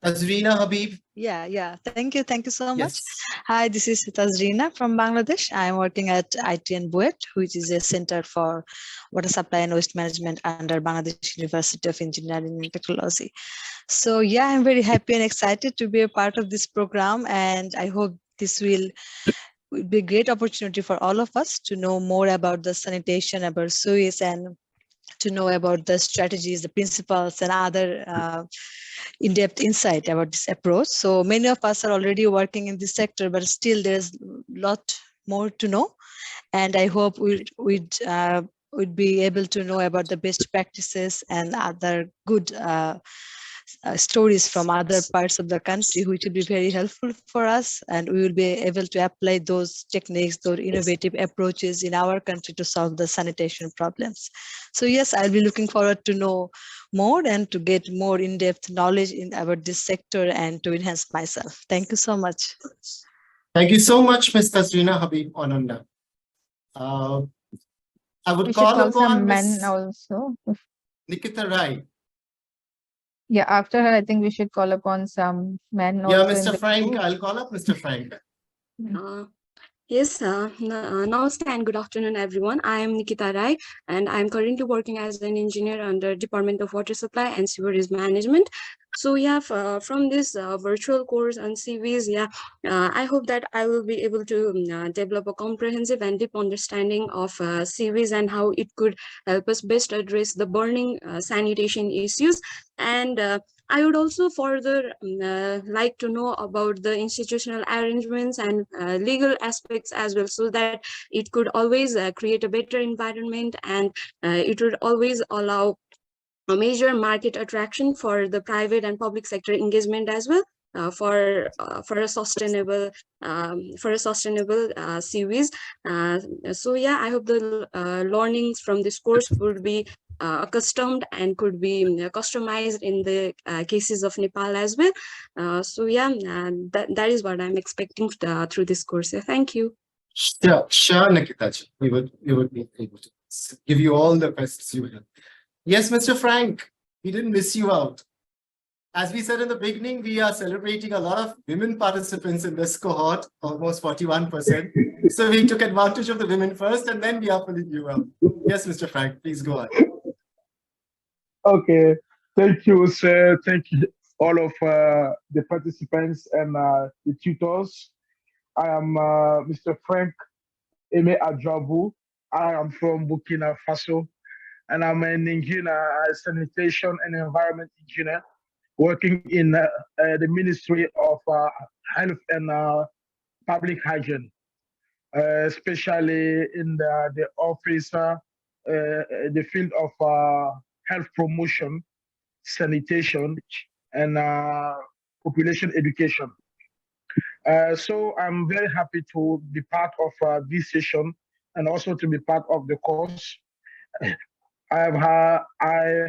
Tazreena Habib. Yeah. Thank you so much. Yes. Hi, this is Tazreena from Bangladesh. I'm working at ITN Buet, which is a center for water supply and waste management under Bangladesh University of Engineering and Technology. So yeah, I'm very happy and excited to be a part of this program, and I hope this will would be a great opportunity for all of us to know more about the sanitation, about SUIS, and to know about the strategies, the principles, and other in-depth insight about this approach. So many of us are already working in this sector, but still there's a lot more to know. And I hope we'd be able to know about the best practices and other good stories from other parts of the country, which will be very helpful for us. And we will be able to apply those techniques, those innovative approaches in our country to solve the sanitation problems. So yes, I'll be looking forward to know more and to get more in-depth knowledge about this sector and to enhance myself. Thank you so much. Thank you so much, Ms. Tasrina Habib Ananda. I would We should call call upon some men Ms. also. Nikita Rai. Yeah, after her, I think we should call upon some men Yeah, also in Mr. the Frank. group. I'll call up Mr. Frank. Yes, namaste and good afternoon, everyone. I am Nikita Rai, and I'm currently working as an engineer under Department of Water Supply and Sewerage Management. So yeah, from this virtual course on CVs, I hope that I will be able to develop a comprehensive and deep understanding of CVs and how it could help us best address the burning sanitation issues. And I would also further like to know about the institutional arrangements and legal aspects as well, so that it could always create a better environment, and it would always allow a major market attraction for the private and public sector engagement as well. For a sustainable series. So yeah, I hope the learnings from this course would be accustomed and could be customized in the cases of Nepal as well. So yeah, that is what I'm expecting through this course. Thank you. Sure, Nikita. We would be able to give you all the questions you have. Yes, Mr. Frank, we didn't miss you out. As we said in the beginning, we are celebrating a lot of women participants in this cohort, almost 41%. So we took advantage of the women first, and then we are pulling you up. Yes, Mr. Frank, please go on. Okay, thank you, sir. Thank you, all of the participants and the tutors. I am Mr. Frank Eme Adjabu. I am from Burkina Faso, and I'm an engineer, a sanitation and environment engineer, working in the Ministry of Health and Public Hygiene, especially in the office, the field of health promotion, sanitation, and population education. So I'm very happy to be part of this session and also to be part of the course. I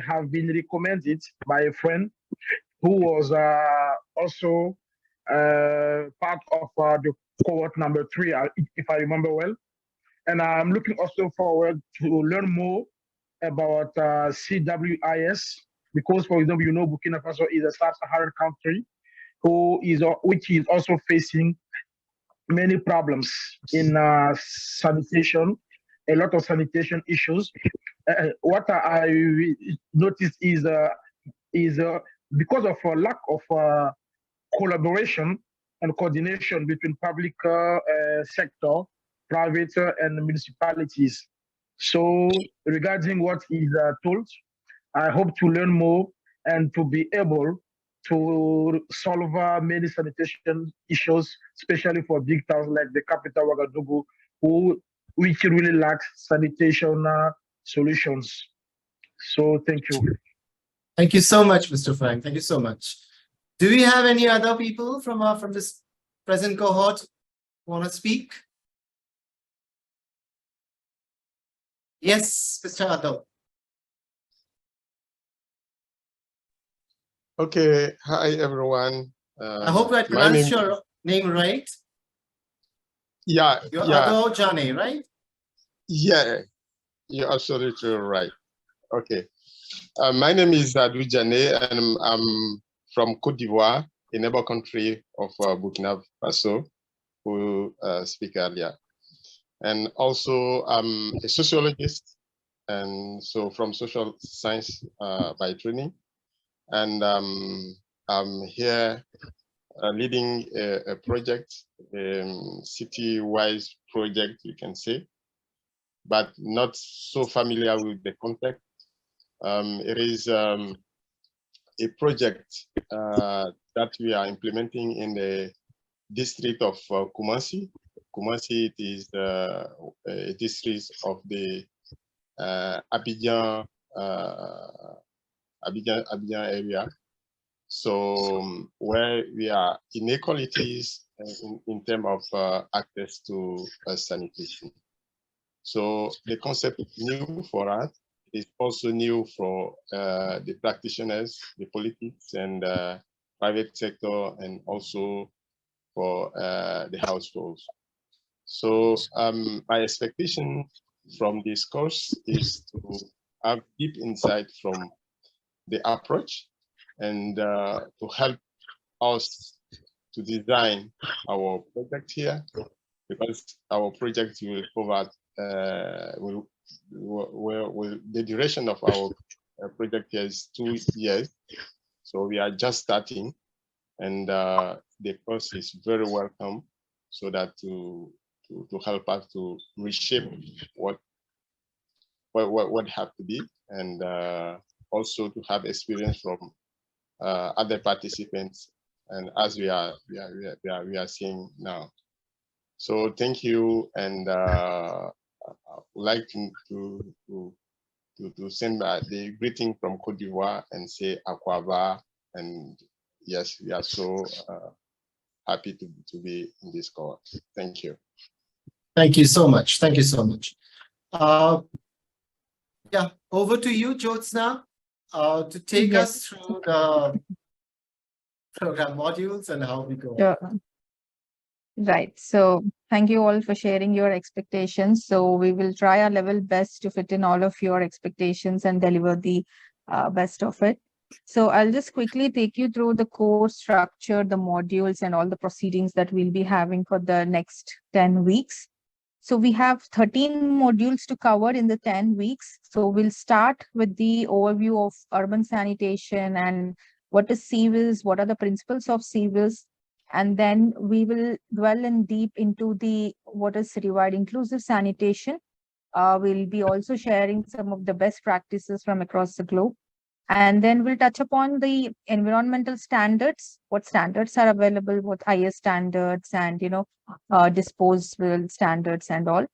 have been recommended by a friend who was also part of the cohort number 3, if I remember well. And I'm looking also forward to learn more about CWIS, because, for example, you know, Burkina Faso is a sub-Saharan country which is also facing many problems in sanitation, a lot of sanitation issues. What I noticed is because of a lack of collaboration and coordination between public sector, private and municipalities. So regarding what is told, I hope to learn more and to be able to solve many sanitation issues, especially for big towns like the capital Ouagadougou, which really lacks sanitation solutions. So thank you. Thank you so much, Mr. Frank. Thank you so much. Do we have any other people from this present cohort who want to speak? Yes, Mr. Adil. Okay, hi everyone. I hope I pronounced your name right. Yeah, You're yeah. Adil Jane, right? Yeah, you're absolutely right. Okay. My name is Adou Jane, and I'm from Côte d'Ivoire, a neighbor country of Burkina Faso, who speak earlier. And also, I'm a sociologist, and so from social science by training. And I'm here leading a project city-wise project, you can say, but not so familiar with the context. It is a project that we are implementing in the district of Kumasi. Kumasi, it is a district of the Abidjan area. So where we are inequalities in terms of access to sanitation. So the concept is new for us. It's also new for the practitioners, the politics and private sector, and also for the households. So my expectation from this course is to have deep insight from the approach and to help us to design our project here, because our project will cover the duration of our project here is 2 years. So we are just starting, and the course is very welcome, so that to help us to reshape what have to be, and also to have experience from other participants, and as we are seeing now. So thank you, and I would like to send the greeting from Cote d'Ivoire and say Akwaba, and yes, we are so happy to be in this course. Thank you. Thank you so much. Thank you so much. Yeah, over to you, Jyotsna, to take us through the program modules and how we go. Sure. Right. So thank you all for sharing your expectations. So we will try our level best to fit in all of your expectations and deliver the best of it. So I'll just quickly take you through the course structure, the modules, and all the proceedings that we'll be having for the next 10 weeks. So we have 13 modules to cover in the 10 weeks. So we'll start with the overview of urban sanitation and what is CIVIS, what are the principles of CIVIS, and then we will dwell in deep into the what is citywide inclusive sanitation. We'll be also sharing some of the best practices from across the globe. And then we'll touch upon the environmental standards, what standards are available, what IS standards and, disposal standards and all.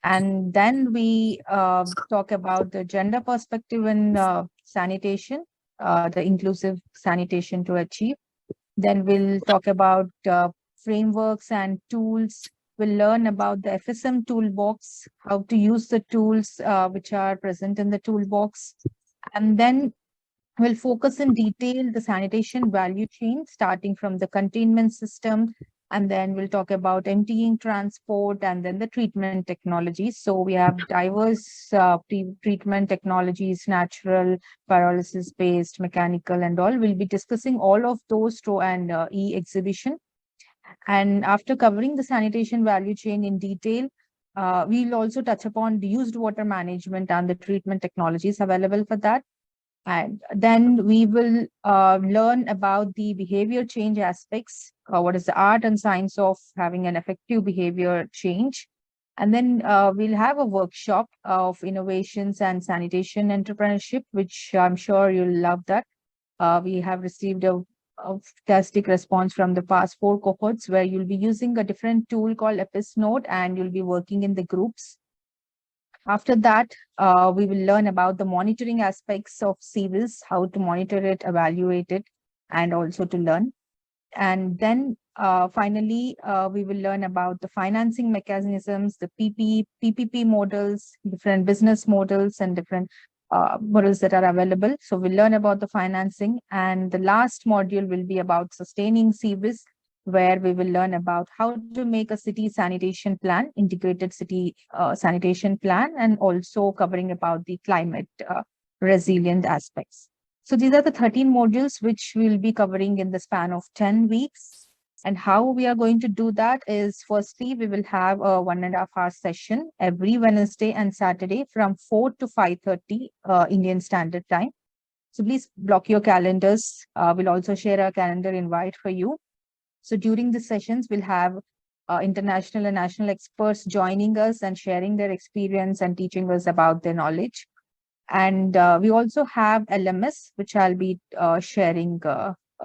And then we talk about the gender perspective in sanitation, the inclusive sanitation to achieve. Then we'll talk about frameworks and tools. We'll learn about the FSM toolbox, how to use the tools which are present in the toolbox. And then we'll focus in detail the sanitation value chain, starting from the containment system. And then we'll talk about emptying transport and then the treatment technologies. So we have diverse treatment technologies, natural, pyrolysis-based, mechanical, and all. We'll be discussing all of those through an e-exhibition. And after covering the sanitation value chain in detail, we'll also touch upon the used water management and the treatment technologies available for that. And then we will learn about the behavior change aspects, what is the art and science of having an effective behavior change. And then we'll have a workshop of innovations and sanitation entrepreneurship, which I'm sure you'll love that. We have received a fantastic response from the past 4 cohorts, where you'll be using a different tool called Episnode, and you'll be working in the groups. After that, we will learn about the monitoring aspects of CIVIS, how to monitor it, evaluate it, and also to learn. And then finally, we will learn about the financing mechanisms, the PPP models, different business models, and different models that are available. So we'll learn about the financing. And the last module will be about sustaining CIVIS, where we will learn about how to make a city sanitation plan, integrated city sanitation plan, and also covering about the climate resilient aspects. So these are the 13 modules which we'll be covering in the span of 10 weeks. And how we are going to do that is, firstly, we will have a 1.5-hour session every Wednesday and Saturday from 4 to 5:30 Indian Standard Time. So please block your calendars. We'll also share a calendar invite for you. So during the sessions, we'll have international and national experts joining us and sharing their experience and teaching us about their knowledge. And we also have LMS, which I'll be sharing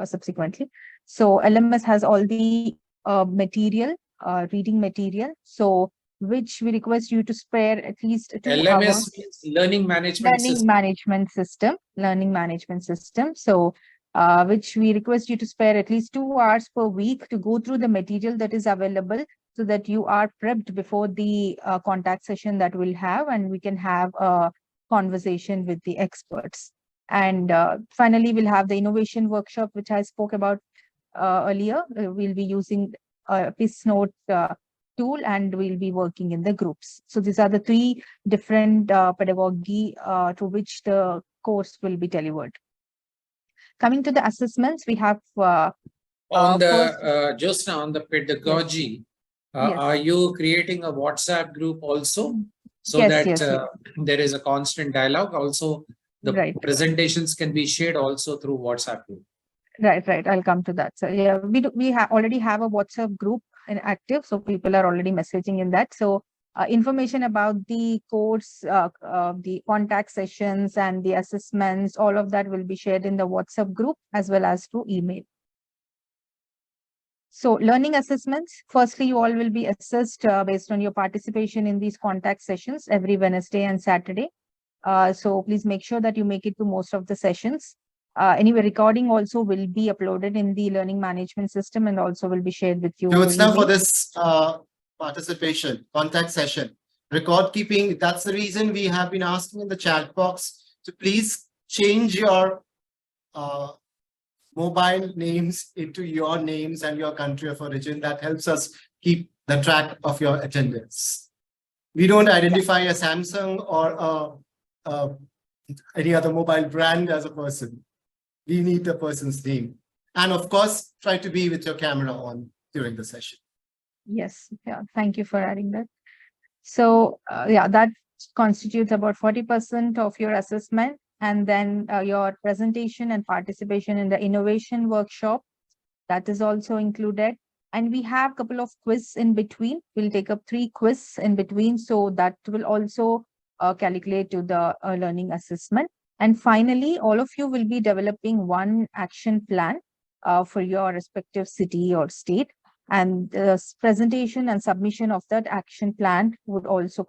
subsequently. So LMS has all the material, reading material. So which we request you to spare at least 2 LMS hours. means learning management system. Learning management system. So which we request you to spare at least 2 hours per week to go through the material that is available, so that you are prepped before the contact session that we'll have, and we can have a conversation with the experts. And finally, we'll have the innovation workshop, which I spoke about earlier. We'll be using a PissNote tool, and we'll be working in the groups. So these are the 3 different pedagogy to which the course will be delivered. Coming to the assessments, we have On the just on the pedagogy, Yes. are you creating a WhatsApp group also, so Yes, that yes. there is a constant dialogue? Also, the Right. presentations can be shared also through WhatsApp group. Right. I'll come to that. So yeah, we already have a WhatsApp group in active, so people are already messaging in that. So information about the course, the contact sessions and the assessments, all of that will be shared in the WhatsApp group as well as through email. So learning assessments, firstly, you all will be assessed based on your participation in these contact sessions every Wednesday and Saturday. So please make sure that you make it to most of the sessions. Anyway, recording also will be uploaded in the learning management system and also will be shared with you. So it's now for email. this participation, contact session, record keeping. That's the reason we have been asking in the chat box to please change your mobile names into your names and your country of origin. That helps us keep the track of your attendance. We don't identify a Samsung or any other mobile brand as a person. We need the person's name. And of course, try to be with your camera on during the session. Yes, yeah, thank you for adding that. So yeah, that constitutes about 40% of your assessment, and then your presentation and participation in the innovation workshop, that is also included. And we have a couple of quiz in between. We'll take up 3 quiz in between, so that will also calculate to the learning assessment. And finally, all of you will be developing one action plan for your respective city or state. And the presentation and submission of that action plan would also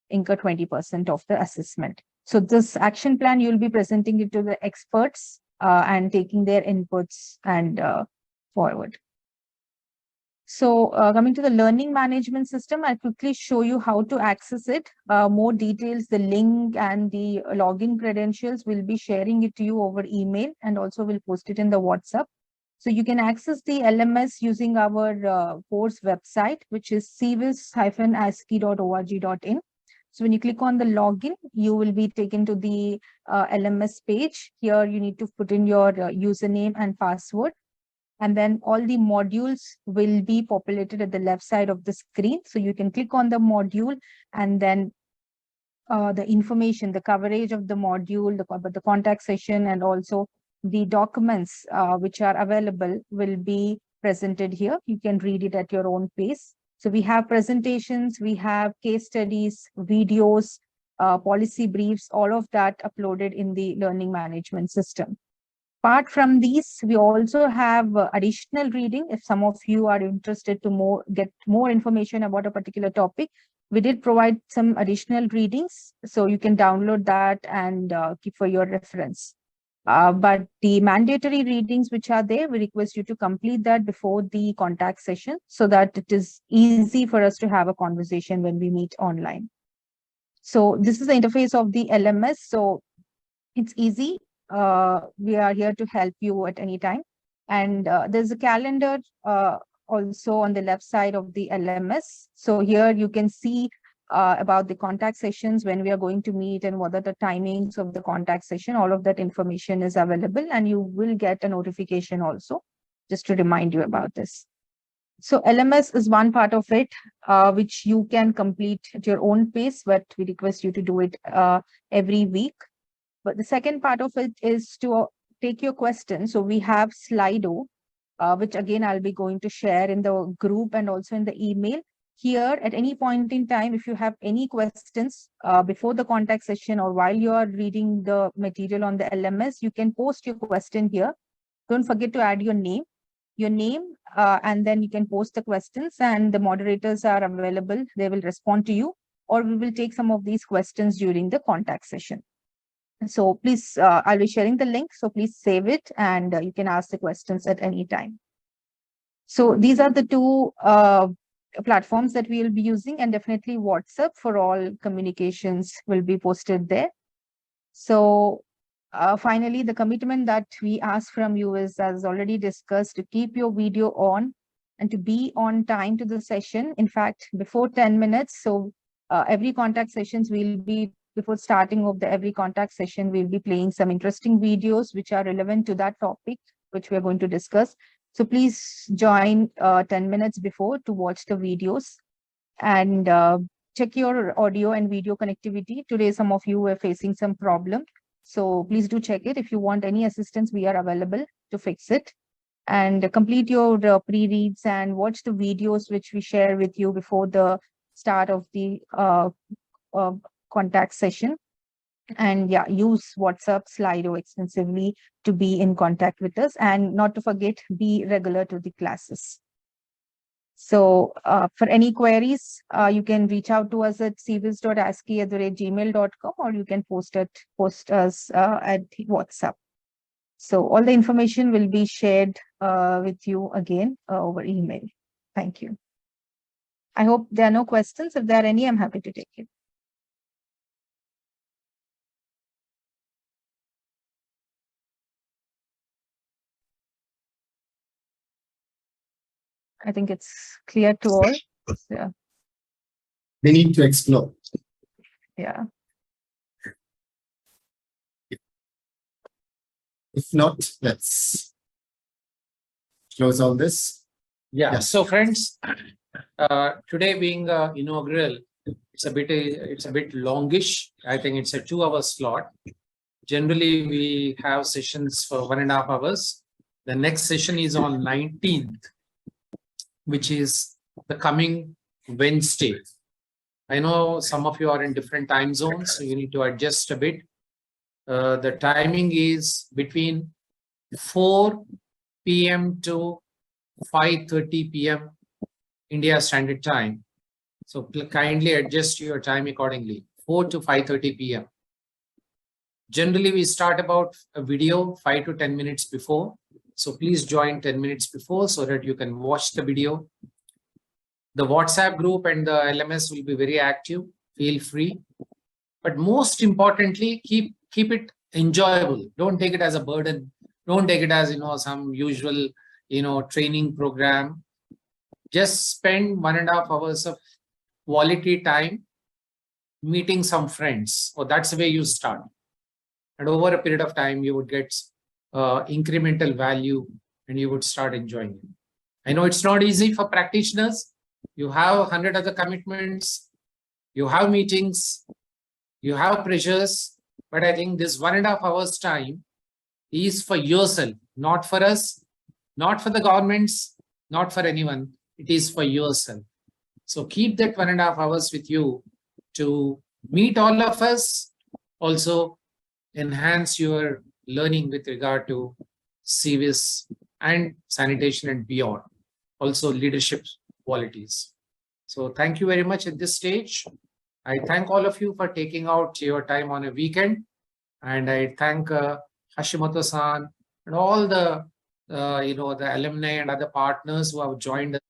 incur 20% of the assessment. So this action plan, you'll be presenting it to the experts and taking their inputs and forward. So coming to the learning management system, I'll quickly show you how to access it. More details, the link and the login credentials, we'll be sharing it to you over email, and also we'll post it in the WhatsApp. So you can access the LMS using our course website, which is cvis-ascii.org.in. So when you click on the login, you will be taken to the LMS page. Here you need to put in your username and password. And then all the modules will be populated at the left side of the screen. So you can click on the module, and then the information, the coverage of the module, the contact session, and also the documents which are available will be presented here. You can read it at your own pace. So we have presentations, we have case studies, videos, policy briefs, all of that uploaded in the learning management system. Apart from these, we also have additional reading. If some of you are interested to get more information about a particular topic, we did provide some additional readings. So you can download that and keep for your reference. But the mandatory readings which are there, we request you to complete that before the contact session, so that it is easy for us to have a conversation when we meet online. So this is the interface of the LMS. So it's easy. We are here to help you at any time. And there's a calendar also on the left side of the LMS. So here you can see about the contact sessions, when we are going to meet and what are the timings of the contact session. All of that information is available, and you will get a notification also just to remind you about this. So LMS is one part of it, which you can complete at your own pace, but we request you to do it every week. But the second part of it is to take your questions. So we have Slido. which again, I'll be going to share in the group and also in the email. Here, at any point in time, if you have any questions before the contact session or while you are reading the material on the LMS, you can post your question here. Don't forget to add your name, and then you can post the questions and the moderators are available. They will respond to you, or we will take some of these questions during the contact session. So please, I'll be sharing the link. So please save it and you can ask the questions at any time. So these are the two platforms that we will be using, and definitely WhatsApp for all communications will be posted there. So finally, the commitment that we ask from you is, as already discussed, to keep your video on and to be on time to the session. In fact, before 10 minutes. So every contact sessions will be, before starting of the every contact session, we'll be playing some interesting videos which are relevant to that topic, which we are going to discuss. So please join 10 minutes before to watch the videos and check your audio and video connectivity. Today, some of you were facing some problem. So please do check it. If you want any assistance, we are available to fix it. And complete your pre-reads and watch the videos which we share with you before the start of the contact session. And yeah, use WhatsApp, Slido extensively to be in contact with us, and not to forget, be regular to the classes. So for any queries, you can reach out to us at cvis.ascii@gmail.com, or you can post us at WhatsApp. So all the information will be shared with you again over email. Thank you. I hope there are no questions. If there are any, I'm happy to take it. I think it's clear to all. Yeah. They need to explore. Yeah. If not, let's close all this. Yeah. Yes. So friends, today being inaugural, it's a bit longish. I think it's a 2-hour slot. Generally, we have sessions for 1.5 hours. The next session is on 19th, which is the coming Wednesday. I know some of you are in different time zones, so you need to adjust a bit. The timing is between 4 p.m. to 5:30 p.m. India Standard Time. So kindly adjust your time accordingly, 4 to 5:30 p.m. Generally, we start about a video 5 to 10 minutes before. So please join 10 minutes before so that you can watch the video. The WhatsApp group and the LMS will be very active. Feel free. But most importantly, keep it enjoyable. Don't take it as a burden. Don't take it as, some usual, training program. Just spend 1.5 hours of quality time meeting some friends. So that's the way you start. And over a period of time, you would get incremental value and you would start enjoying it. I know it's not easy for practitioners. You have 100 other commitments, you have meetings, you have pressures, but I think this 1.5 hours time is for yourself, not for us, not for the governments, not for anyone. It is for yourself. So keep that 1.5 hours with you to meet all of us, also enhance your learning with regard to CVIS and sanitation and beyond, also leadership qualities. So thank you very much at this stage. I thank all of you for taking out your time on a weekend, and I thank Hashimoto-san and all the the alumni and other partners who have joined us.